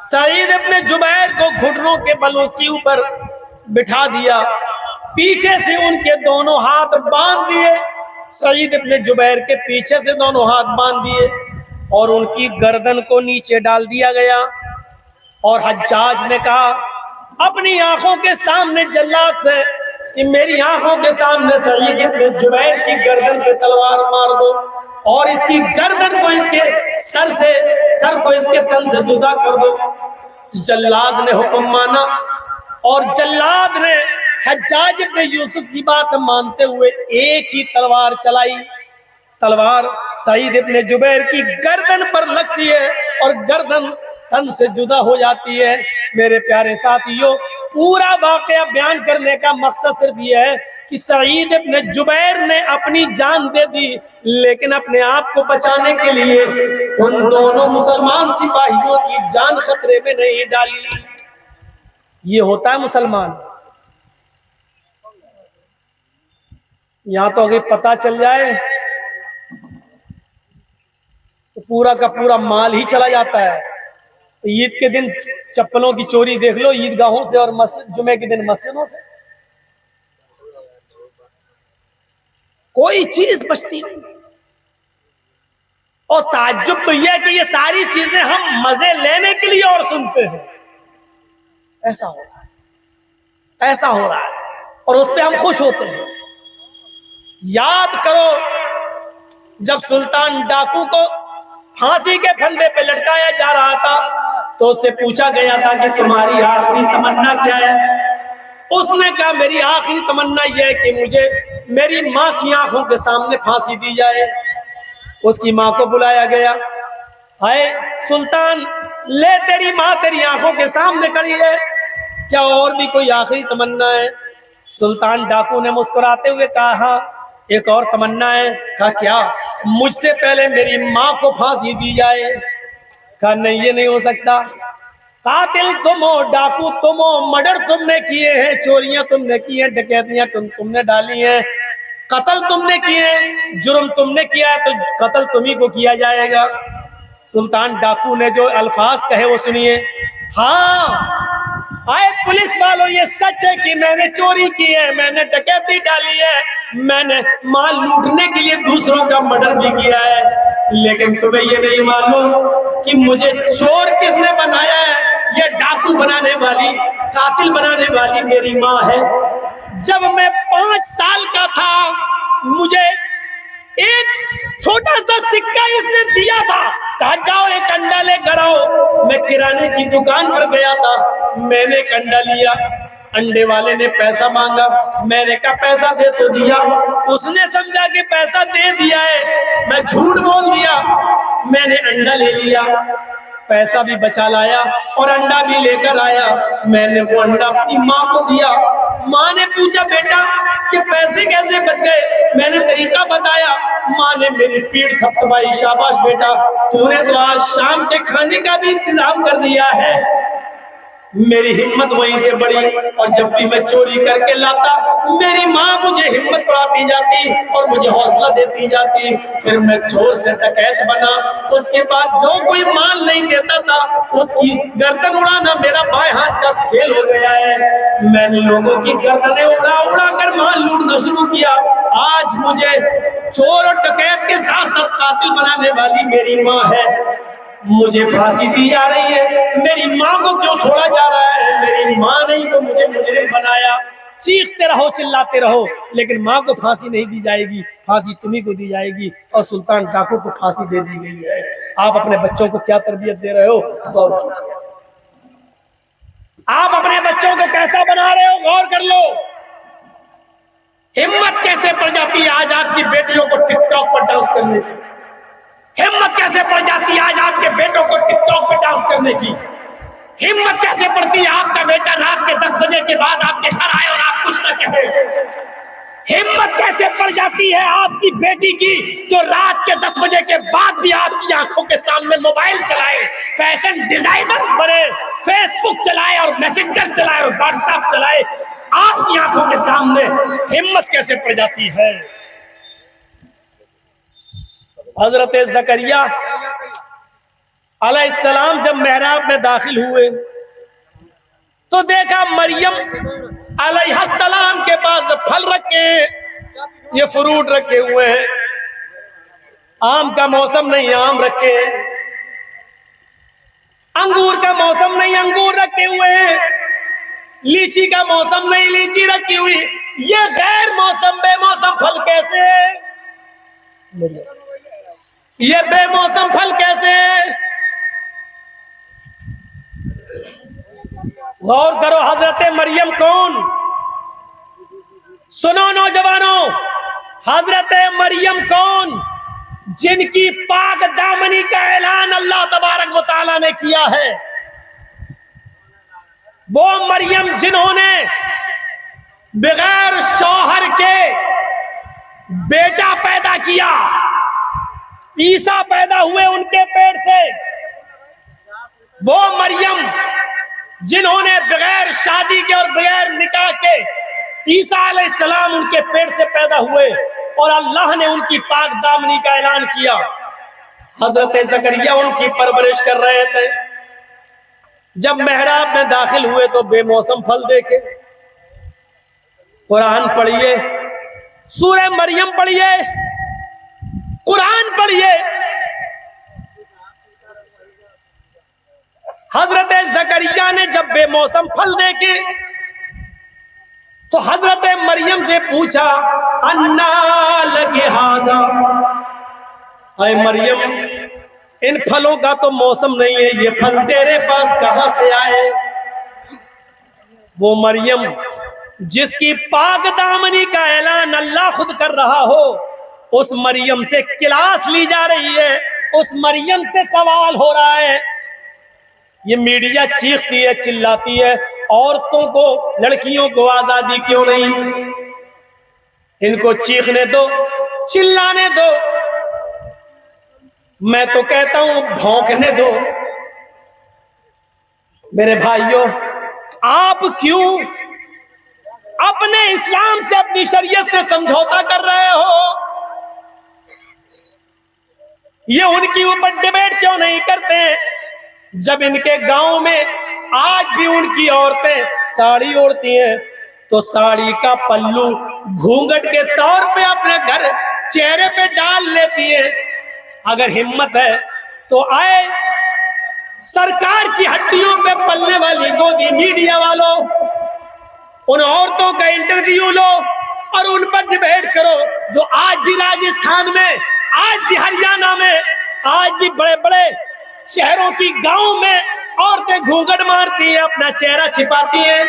सईद अपने जुबैर को घुटनों के बल उसके ऊपर बिठा दिया, पीछे से उनके दोनों हाथ बांध दिए। सईद अपने जुबैर के पीछे से दोनों हाथ बांध दिए और उनकी गर्दन को नीचे डाल दिया गया। और हज्जाज ने कहा अपनी आंखों के सामने जल्लाद से कि मेरी आंखों के सामने सईद अपने जुबैर की गर्दन पे तलवार मार दो और इसकी गर्दन को इसके सर को इसके तन से जुदा कर दो। जल्लाद ने हुक्म माना और जल्लाद ने हज्जाज इब्न यूसुफ की बात मानते हुए एक ही तलवार चलाई। तलवार सईद इब्न जुबैर की गर्दन पर लगती है और गर्दन तन से जुदा हो जाती है। मेरे प्यारे साथियों, पूरा वाकया बयान करने का मकसद सिर्फ ये है कि सईद इब्न जुबैर ने अपनी जान दे दी, लेकिन अपने आप को बचाने के लिए उन दोनों मुसलमान सिपाहियों की जान खतरे में नहीं डाली। ये होता है मुसलमान। यहां तो अगर पता चल जाए तो पूरा का पूरा माल ही चला जाता है। तो ईद के दिन चप्पलों की चोरी देख लो ईदगाहों से, और मस्जिद जुमे के दिन मस्जिदों से, कोई चीज बचती नहीं। और ताज्जुब तो यह है कि ये सारी चीजें हम मजे लेने के लिए और सुनते हैं। ऐसा हो रहा है, ऐसा हो रहा है, और उस पर हम खुश होते हैं। याद करो, जब सुल्तान डाकू को फांसी के फंदे पे लटकाया जा रहा था तो उससे पूछा गया था कि तुम्हारी आखिरी तमन्ना क्या है। उसने कहा मेरी आखिरी तमन्ना यह है कि मुझे मेरी माँ की आंखों के सामने फांसी दी जाए। उसकी माँ को बुलाया गया, हाय सुल्तान, ले तेरी माँ तेरी आंखों के सामने खड़ी है, क्या और भी कोई आखिरी तमन्ना है? सुल्तान डाकू ने मुस्कुराते हुए कहा, हाँ एक और तमन्ना है। कहा क्या? मुझसे पहले मेरी माँ को फांसी दी जाए। कहा नहीं, ये नहीं हो सकता। कातिल तुम हो, डाकू तुम हो, मर्डर तुमने किए हैं, चोरियां तुमने की हैं, डकैतियां तुमने डाली हैं, कत्ल तुमने किए हैं, जुर्म तुमने किया है, तो कत्ल तुम्ही को किया जाएगा। सुल्तान डाकू ने जो अल्फाज कहे वो सुनिए, हाँ आए पुलिस वालों, ये सच है कि मैंने चोरी की है, मैंने डकैती डाली है, मैंने माल लूटने के लिए दूसरों का मर्डर भी किया है, लेकिन तुम्हें ये नहीं मालूम कि मुझे चोर किसने बनाया है। ये डाकू बनाने वाली, कातिल बनाने वाली मेरी माँ है। जब मैं 5 साल का था, मुझे एक छोटा सा सिक्का इसने दिया था, कहा जाओ एक अंडा लेकर आओ। मैं किराने की दुकान पर गया था, मैंने एक अंडा लिया, अंडे वाले ने पैसा मांगा, मैंने कहा पैसा दे तो दिया, उसने समझा कि पैसा दे दिया है, मैं झूठ बोल दिया, मैंने अंडा ले लिया, पैसा भी बचा लाया और अंडा भी लेकर आया। मैंने वो अंडा अपनी माँ को दिया। माँ ने पूछा बेटा ये पैसे कैसे बच गए? मैंने तरीका बताया। माँ ने मेरी पीठ थपथपाई, शाबाश बेटा, तूने तो आज शाम के खाने का भी इंतजाम कर दिया है। मेरी हिम्मत वहीं से बढ़ी, और जब भी मैं चोरी करके लाता मेरी माँ मुझे हिम्मत बढ़ाती जाती और मुझे हौसला देती जाती। फिर मैं चोर से डकैत बना। उसके बाद जो कोई माल नहीं देता था उसकी गर्दन उड़ाना मेरा बाएं हाथ का खेल हो गया है। मैंने लोगों की गर्दनें उड़ा उड़ा कर माल लूटना शुरू किया। आज मुझे चोर और डकैत के साथ साथ कातिल बनाने वाली मेरी माँ है। मुझे फांसी दी जा रही है, मेरी माँ को क्यों छोड़ा जा रहा है? मेरी माँ नहीं तो मुझे मुजरिम बनाया। चीखते रहो, चिल्लाते रहो, लेकिन माँ को फांसी नहीं दी जाएगी, फांसी तुम्ही को दी जाएगी। और सुल्तान डाकू को फांसी दे दी गई है। आप अपने बच्चों को क्या तरबियत दे रहे हो? गौर कीजिए। आप अपने बच्चों को कैसा बना रहे हो? गौर कर लो। हिम्मत कैसे पड़ जाती है आज आपकी बेटियों को टिकटॉक पर डांस करने की? हिम्मत कैसे पड़ जाती है आज आपके बेटों को टिकटॉक पे डांस करने की? हिम्मत कैसे पड़ती है आपका बेटा रात के 10 बजे के बाद आपके घर आए और आप कुछ न कहे? हिम्मत कैसे पड़ जाती है आपकी बेटी की जो रात के 10 बजे के बाद भी आपकी आंखों के सामने मोबाइल चलाए, फैशन डिजाइनर बने, फेसबुक चलाए और मैसेंजर चलाए और व्हाट्सएप चलाए, आपकी आंखों के सामने हिम्मत कैसे पड़ जाती है? हजरत ज़करिया अलैहिस्सलाम जब मेहराब में दाखिल हुए तो देखा मरियम अलैहिस्सलाम के पास फल रखे, ये फ्रूट रखे हुए हैं। आम का मौसम नहीं, आम रखे हैं। अंगूर का मौसम नहीं, अंगूर रखे हुए हैं। लीची का मौसम नहीं, लीची रखी हुई। ये गैर मौसम बेमौसम फल कैसे? ये बेमौसम फल कैसे? गौर करो, हजरत मरियम कौन? सुनो नौजवानों, हजरत मरियम कौन? जिनकी पाक दामनी का ऐलान अल्लाह तबारक व तआला अल्लाह ने किया है। वो मरियम जिन्होंने बगैर शौहर के बेटा पैदा किया, ईसा पैदा हुए उनके पेट से। वो मरियम जिन्होंने बगैर शादी के और बगैर निकाह के ईसा अलैहिस्सलाम उनके पेट से पैदा हुए और अल्लाह ने उनकी पाक दामनी का ऐलान किया। हजरत ज़करिया उनकी परवरिश कर रहे थे। जब मेहराब में दाखिल हुए तो बेमौसम फल देखे। कुरान पढ़िए, सूरह मरियम पढ़िए, कुरान पढ़िए। हजरत ज़करिया ने जब बेमौसम फल देखे तो हजरत मरियम से पूछा, अन्ना लगे हाजा, अरे मरियम इन फलों का तो मौसम नहीं है, ये फल तेरे पास कहां से आए? वो मरियम जिसकी पाक दामनी का ऐलान अल्लाह खुद कर रहा हो, उस मरियम से क्लास ली जा रही है, उस मरियम से सवाल हो रहा है। ये मीडिया चीखती है, चिल्लाती है, औरतों को, लड़कियों को आजादी क्यों नहीं? इनको चीखने दो, चिल्लाने दो। मैं तो कहता हूं भौंकने दो। मेरे भाइयों, आप क्यों अपने इस्लाम से, अपनी शरीयत से समझौता कर रहे हो? ये उनकी ऊपर डिबेट क्यों नहीं करते? जब इनके गांव में आज भी उनकी औरतें साड़ी ओढ़ती हैं तो साड़ी का पल्लू घूंघट के तौर पे अपने घर चेहरे पे डाल लेती है। अगर हिम्मत है तो आए, सरकार की हड्डियों पे पलने वाली गोदी मीडिया वालों, उन औरतों का इंटरव्यू लो और उन पर डिबेट करो, जो आज भी राजस्थान में, आज भी हरियाणा में, आज भी बड़े बड़े शहरों की गांव में औरतें घूंघट मारती हैं, अपना चेहरा छिपाती हैं।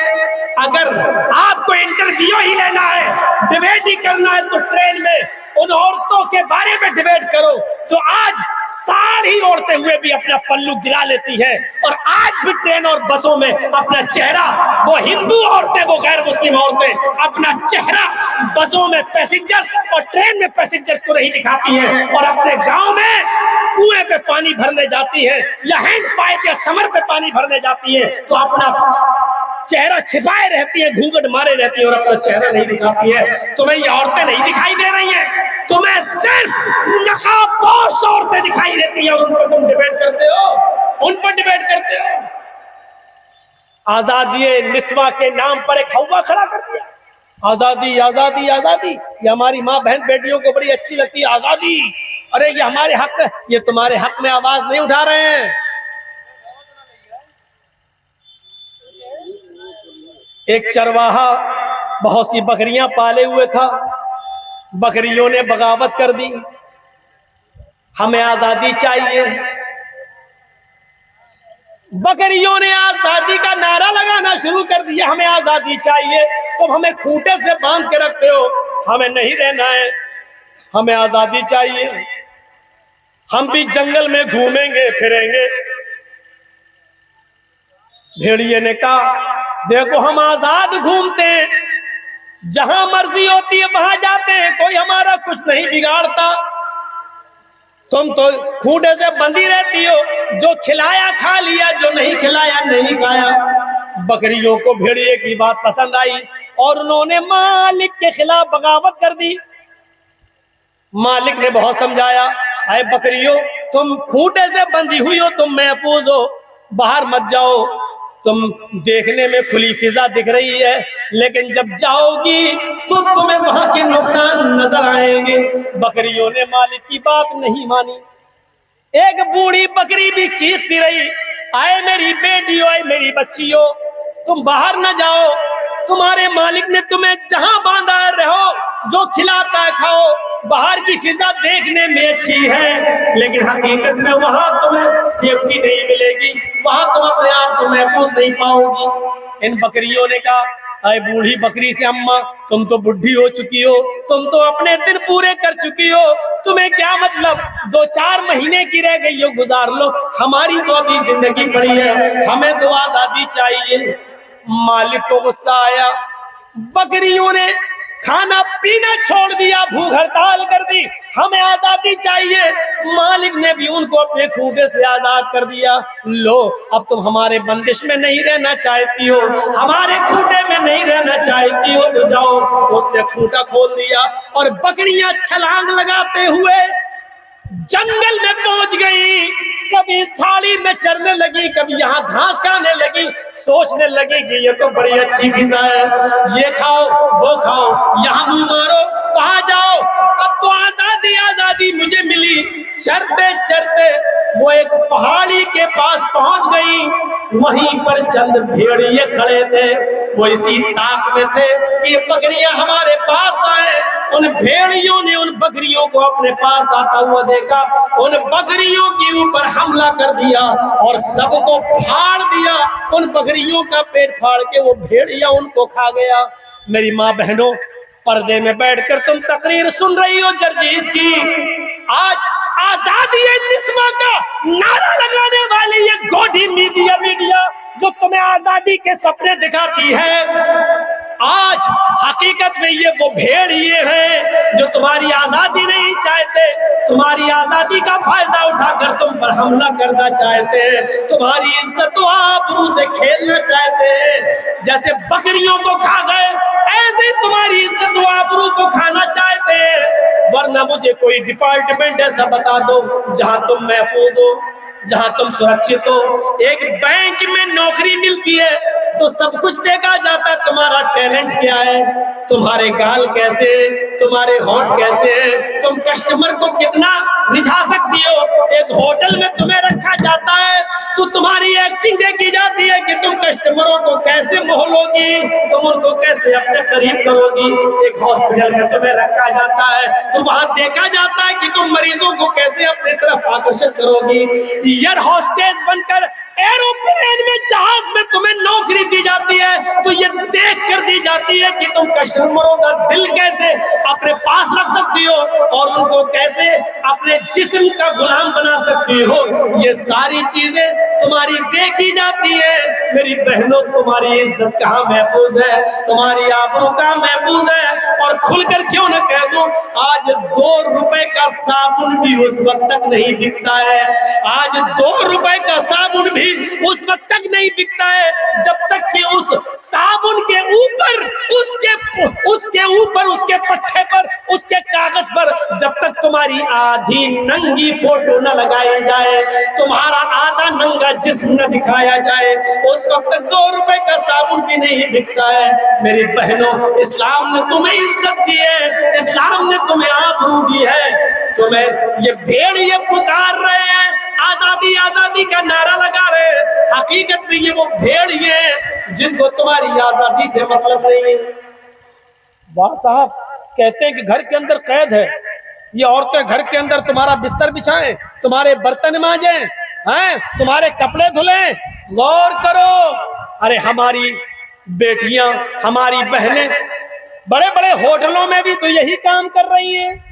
अगर आपको इंटरव्यू ही लेना है, डिबेट ही करना है, तो ट्रेन में उन औरतों के बारे में डिबेट करो जो आज साड़ी ओढ़ते हुए भी अपना पल्लू गिरा लेती है और आज भी ट्रेन और बसों में अपना चेहरा, वो हिंदू औरतें, वो गैर मुस्लिम औरतें अपना चेहरा बसों में पैसेंजर्स और ट्रेन में पैसेंजर्स को नहीं दिखाती हैं और अपने गांव में कुएं पे पानी भरने जाती है या हैंड पाइप या समर पे पानी भरने जाती है तो अपना चेहरा छिपाए रहती है, घूंघट मारे रहती है और अपना चेहरा नहीं दिखाती है। तुम्हें ये औरतें नहीं दिखाई दे रही हैं, तुम्हें सिर्फ नकाबपोश औरतें दिखाई देती हैं, उन पर तुम डिबेट करते हो, उन पर डिबेट करते हो। आजादी निस्वा के नाम पर एक हवा खड़ा कर दिया, आजादी आजादी आजादी। ये हमारी माँ बहन बेटियों को बड़ी अच्छी लगती है आजादी। अरे ये हमारे हक है, ये तुम्हारे हक में आवाज नहीं उठा रहे हैं। एक चरवाहा बहुत सी बकरियां पाले हुए था, बकरियों ने बगावत कर दी, हमें आजादी चाहिए। बकरियों ने आजादी का नारा लगाना शुरू कर दिया, हमें आजादी चाहिए। तुम हमें खूंटे से बांध के रखते हो, हमें नहीं रहना है, हमें आजादी चाहिए। हम भी जंगल में घूमेंगे फिरेंगे। भेड़िए ने कहा, देखो हम आजाद घूमते हैं, जहां मर्जी होती है वहां जाते हैं, कोई हमारा कुछ नहीं बिगाड़ता। तुम तो खूंटे से बंधी रहती हो, जो खिलाया खा लिया, जो नहीं खिलाया नहीं खाया। बकरियों को भेड़िए की बात पसंद आई और उन्होंने मालिक के खिलाफ बगावत कर दी। मालिक ने बहुत समझाया, अरे बकरियों, तुम खूंटे से बंधी हुई हो, तुम महफूज हो, बाहर मत जाओ। तुम देखने में खुली फिजा दिख रही है, लेकिन जब जाओगी तो तुम्हें वहां के नुकसान नजर आएंगे। बकरियों ने मालिक की बात नहीं मानी। एक बूढ़ी बकरी भी चीखती रही, आए मेरी बेटी, आए मेरी बच्चियों, तुम बाहर न जाओ, तुम्हारे मालिक ने तुम्हें जहां बांधा है रहो, जो खिलाता है खाओ। बाहर की फिजा देखने में अच्छी है, लेकिन हकीकत में वहां तुम्हें सेफ्टी नहीं मिलेगी, वहां तुम अपने आप को महफूज नहीं पाओगी। इन बकरियों ने कहा, अरे बूढ़ी बकरी से, अम्मा तुम तो बुढ़ी हो चुकी हो, तुम तो अपने दिन पूरे कर चुकी हो, तुम्हें क्या मतलब 2-4 महीने की रह गई हो, गुजार लो, हमारी तो अभी जिंदगी पड़ी है, हमें तो आजादी चाहिए। मालिक को गुस्सा आया, बकरियों ने खाना पीना छोड़ दिया, भूख हड़ताल कर दी, हमें आजादी चाहिए। मालिक ने भी उनको अपने खूंटे से आजाद कर दिया। लो, अब तुम हमारे बंदिश में नहीं रहना चाहती हो, हमारे खूंटे में नहीं रहना चाहती हो, तो जाओ। उसने खूंटा खोल दिया और बकरियां छलांग लगाते हुए जंगल में पहुंच गई। कभी इस झाड़ी में चरने लगी, कभी यहाँ घास खाने लगी, सोचने लगी कि ये तो बड़ी अच्छी फिजा है, ये खाओ वो खाओ, यहाँ मुंह मारो वहां जाओ, अब तो आजादी आजादी मुझे मिली। चरते चरते वो एक पहाड़ी के पास पहुंच गई। वहीं पर चंद भेड़िए खड़े थे, वो इसी ताक में थे कि ये बकरियां हमारे पास आए। उन भेड़ियों ने उन बकरियों को अपने पास आता हुआ देखा, उन बकरियों के ऊपर हमला कर दिया और सबको फाड़ दिया। उन बकरियों का पेट फाड़ के वो भेड़िया उनको खा गया। मेरी माँ बहनों, पर्दे में बैठकर तुम तकरीर सुन रही हो जर्जीस की। आज आजादी निस्वां का नारा लगाने वाली ये गोदी मीडिया जो तुम्हें आजादी के सपने दिखाती है, आज हकीकत में ये वो भेड़िए हैं जो तुम्हारी आजादी नहीं चाहते, तुम्हारी आजादी का फायदा उठाकर तुम पर हमला करना चाहते हैं, तुम्हारी इज्जत आबरू से खेलना चाहते हैं। जैसे बकरियों को खा गए, ऐसे तुम्हारी इज्जत आबरू को खाना चाहते हैं। वरना मुझे कोई डिपार्टमेंट ऐसा बता दो जहां तुम महफूज हो, जहां तुम सुरक्षित हो। एक बैंक में नौकरी मिलती है तो सब कुछ देखा जाता है, तुम्हारा टैलेंट क्या है, तुम्हारे गाल कैसे, तुम्हारे होंठ कैसे, तुम कस्टमर को कितना रिझा सकती हो। एक होटल में तुम्हें रखा जाता है तो तुम्हारी एक्टिंग देखी जाती है कि तुम कस्टमरों को कैसे मोहलोगी, तुम उनको कैसे अपने करीब करोगी। एक हॉस्पिटल में तुम्हें रखा जाता है तो वहां देखा जाता है कि तुम मरीजों को कैसे अपने तरफ आकर्षित करोगी। एयर होस्टेस बनकर एरोप्लेन में, जहाज में तुम्हें नौकरी दी जाती है तो ये देख कर दी जाती है कि तुम कस्टमरों का दिल कैसे अपने पास रख सकती हो और उनको कैसे अपने जिस्म का गुलाम बना सकती हो। ये सारी चीजें तुम्हारी देखी जाती है। मेरी बहनों, तुम्हारी इज्जत कहाँ महफूज है, तुम्हारी आबरू कहाँ महफूज है। और खुलकर क्यों न कह दूं, आज 2 रुपए का साबुन भी उस वक्त तक नहीं बिकता है, आज 2 रुपए का साबुन भी उस वक्त तक नहीं बिकता है जब तक कि उस साबुन के ऊपर, उसके पट्टे पर, उसके कागज पर जब तक तुम्हारी आधी नंगी फोटो न लगाई जाए, तुम्हारा आधा नंगा जिस्म न दिखाया जाए, उस वक्त तक 2 रुपए का साबुन भी नहीं बिकता है। मेरी बहनों, इस्लाम ने तुम्हें इज्जत दी है, इस्लाम ने तुम्हें आबरू दी है। तुम्हें ये भेड़ ये पुकार रहे हैं, आजादी आजादी का नारा लगा रहे हैं, हकीकत में ये वो भेड़ ही हैं जिनको तुम्हारी आजादी से मतलब नहीं है। वाह साहब, कहते हैं कि घर के अंदर कैद है, ये औरतें घर के अंदर तुम्हारा बिस्तर बिछाएं, तुम्हारे बर्तन मांजें, हैं, तुम्हारे कपड़े धुलें। गौर करो, अरे हमारी बेटियां, हमारी बहनें बड़े बड़े होटलों में भी तो यही काम कर रही हैं।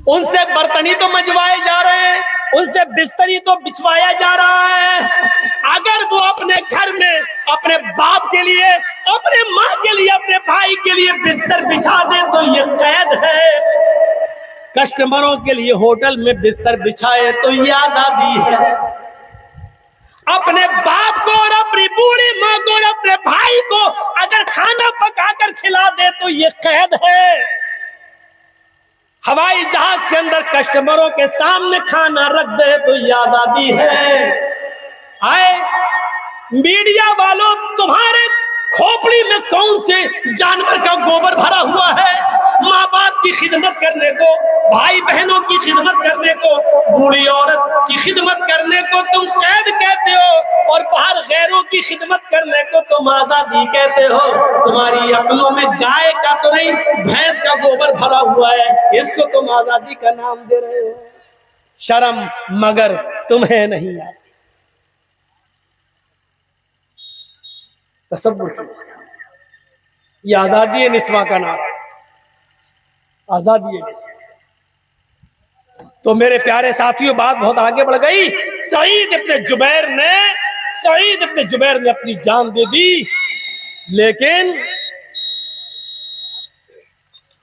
उनसे बर्तन ही तो मंजवाए जा रहे हैं, उनसे बिस्तर ही तो बिछवाया जा रहा है। अगर वो अपने घर में अपने बाप के लिए, अपने माँ के लिए, अपने भाई के लिए बिस्तर बिछा दे तो ये कैद है। कस्टमरों के लिए होटल में बिस्तर बिछाए तो ये आजादी है। अपने बाप को और अपनी बूढ़ी माँ को और अपने भाई को अगर खाना पकाकर खिला दे तो ये कैद है। हवाई जहाज के अंदर कस्टमरों के सामने खाना रख दे तो ये आजादी है। आए मीडिया वालों, तुम्हारे खोपड़ी में कौन से जानवर का गोबर भरा हुआ है? माँ बाप की खिदमत करने को, भाई बहनों की खिदमत करने को, बूढ़ी औरत की खिदमत करने को तुम कैद कहते हो और बाहर गैरों की खिदमत करने को तुम आजादी कहते हो। तुम्हारी अकलों में गाय का तो नहीं, भैंस का गोबर भरा हुआ है, इसको तुम आजादी का नाम दे रहे हो। शर्म मगर तुम्हें नहीं आती। तसव्वुर कीजिए, ये आजादी निस्वा का नारा है, आजादी निस्वा। तो मेरे प्यारे साथियों, बात बहुत आगे बढ़ गई। सईद इब्न जुबैर ने अपनी जान दे दी, लेकिन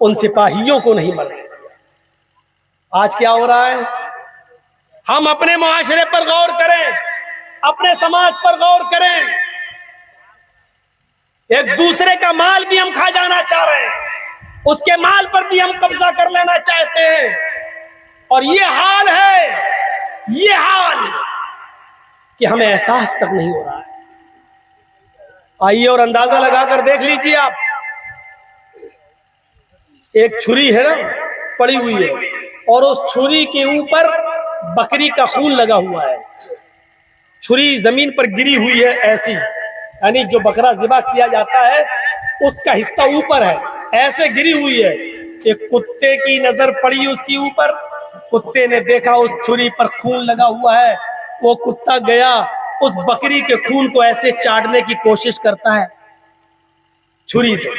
उन सिपाहियों को नहीं मरने दिया। आज क्या हो रहा है? हम अपने मुआशरे पर गौर करें, अपने समाज पर गौर करें। एक दूसरे का माल भी हम खा जाना चाह रहे हैं, उसके माल पर भी हम कब्जा कर लेना चाहते हैं। और ये हाल कि हमें एहसास तक नहीं हो रहा है। आइए और अंदाजा लगाकर देख लीजिए आप। एक छुरी है ना, पड़ी हुई है, और उस छुरी के ऊपर बकरी का खून लगा हुआ है। छुरी जमीन पर गिरी हुई है ऐसी, यानी जो बकरा ज़िबा किया जाता है उसका हिस्सा ऊपर है, ऐसे गिरी हुई है। एक कुत्ते की नजर पड़ी उसके ऊपर, कुत्ते ने देखा उस छुरी पर खून लगा हुआ है। वो कुत्ता गया, उस बकरी के खून को ऐसे चाटने की कोशिश करता है छुरी से।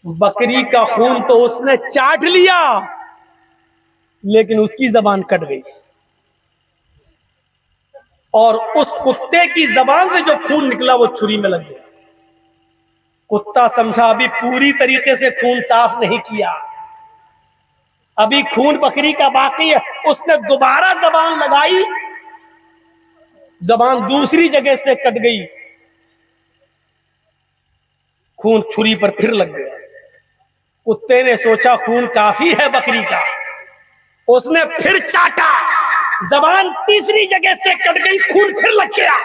बकरी का खून तो उसने चाट लिया, लेकिन उसकी जबान कट गई, और उस कुत्ते की जबान से जो खून निकला वो छुरी में लग गया। कुत्ता समझा अभी पूरी तरीके से खून साफ नहीं किया, अभी खून बकरी का बाकी है। उसने दोबारा जबान लगाई, जबान दूसरी जगह से कट गई, खून छुरी पर फिर लग गया। कुत्ते ने सोचा खून काफी है बकरी का, उसने फिर चाटा, जबान तीसरी जगह से कट गई, खून फिर लग गया।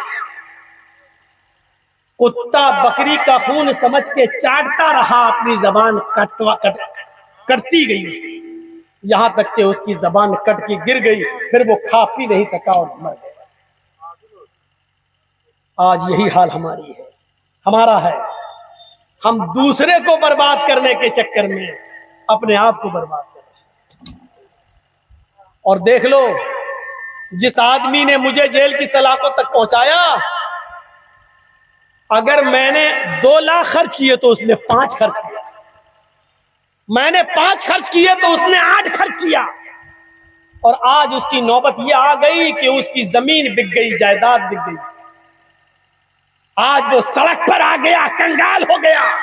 कुत्ता बकरी का खून समझ के चाटता रहा, अपनी जबान कटती गई उसकी, यहां तक कि उसकी जबान कट के गिर गई। फिर वो खा पी नहीं सका और मर गया। आज यही हाल हमारा है। हम दूसरे को बर्बाद करने के चक्कर में अपने आप को बर्बाद कर रहे हैं। और देख लो, जिस आदमी ने मुझे जेल की सलाखों तक पहुंचाया, अगर मैंने 2 लाख खर्च किए तो उसने 5 खर्च किया, मैंने 5 खर्च किए तो उसने 8 खर्च किया। और आज उसकी नौबत यह आ गई कि उसकी जमीन बिक गई, जायदाद बिक गई। आज वो सड़क पर आ गया, कंगाल हो गया।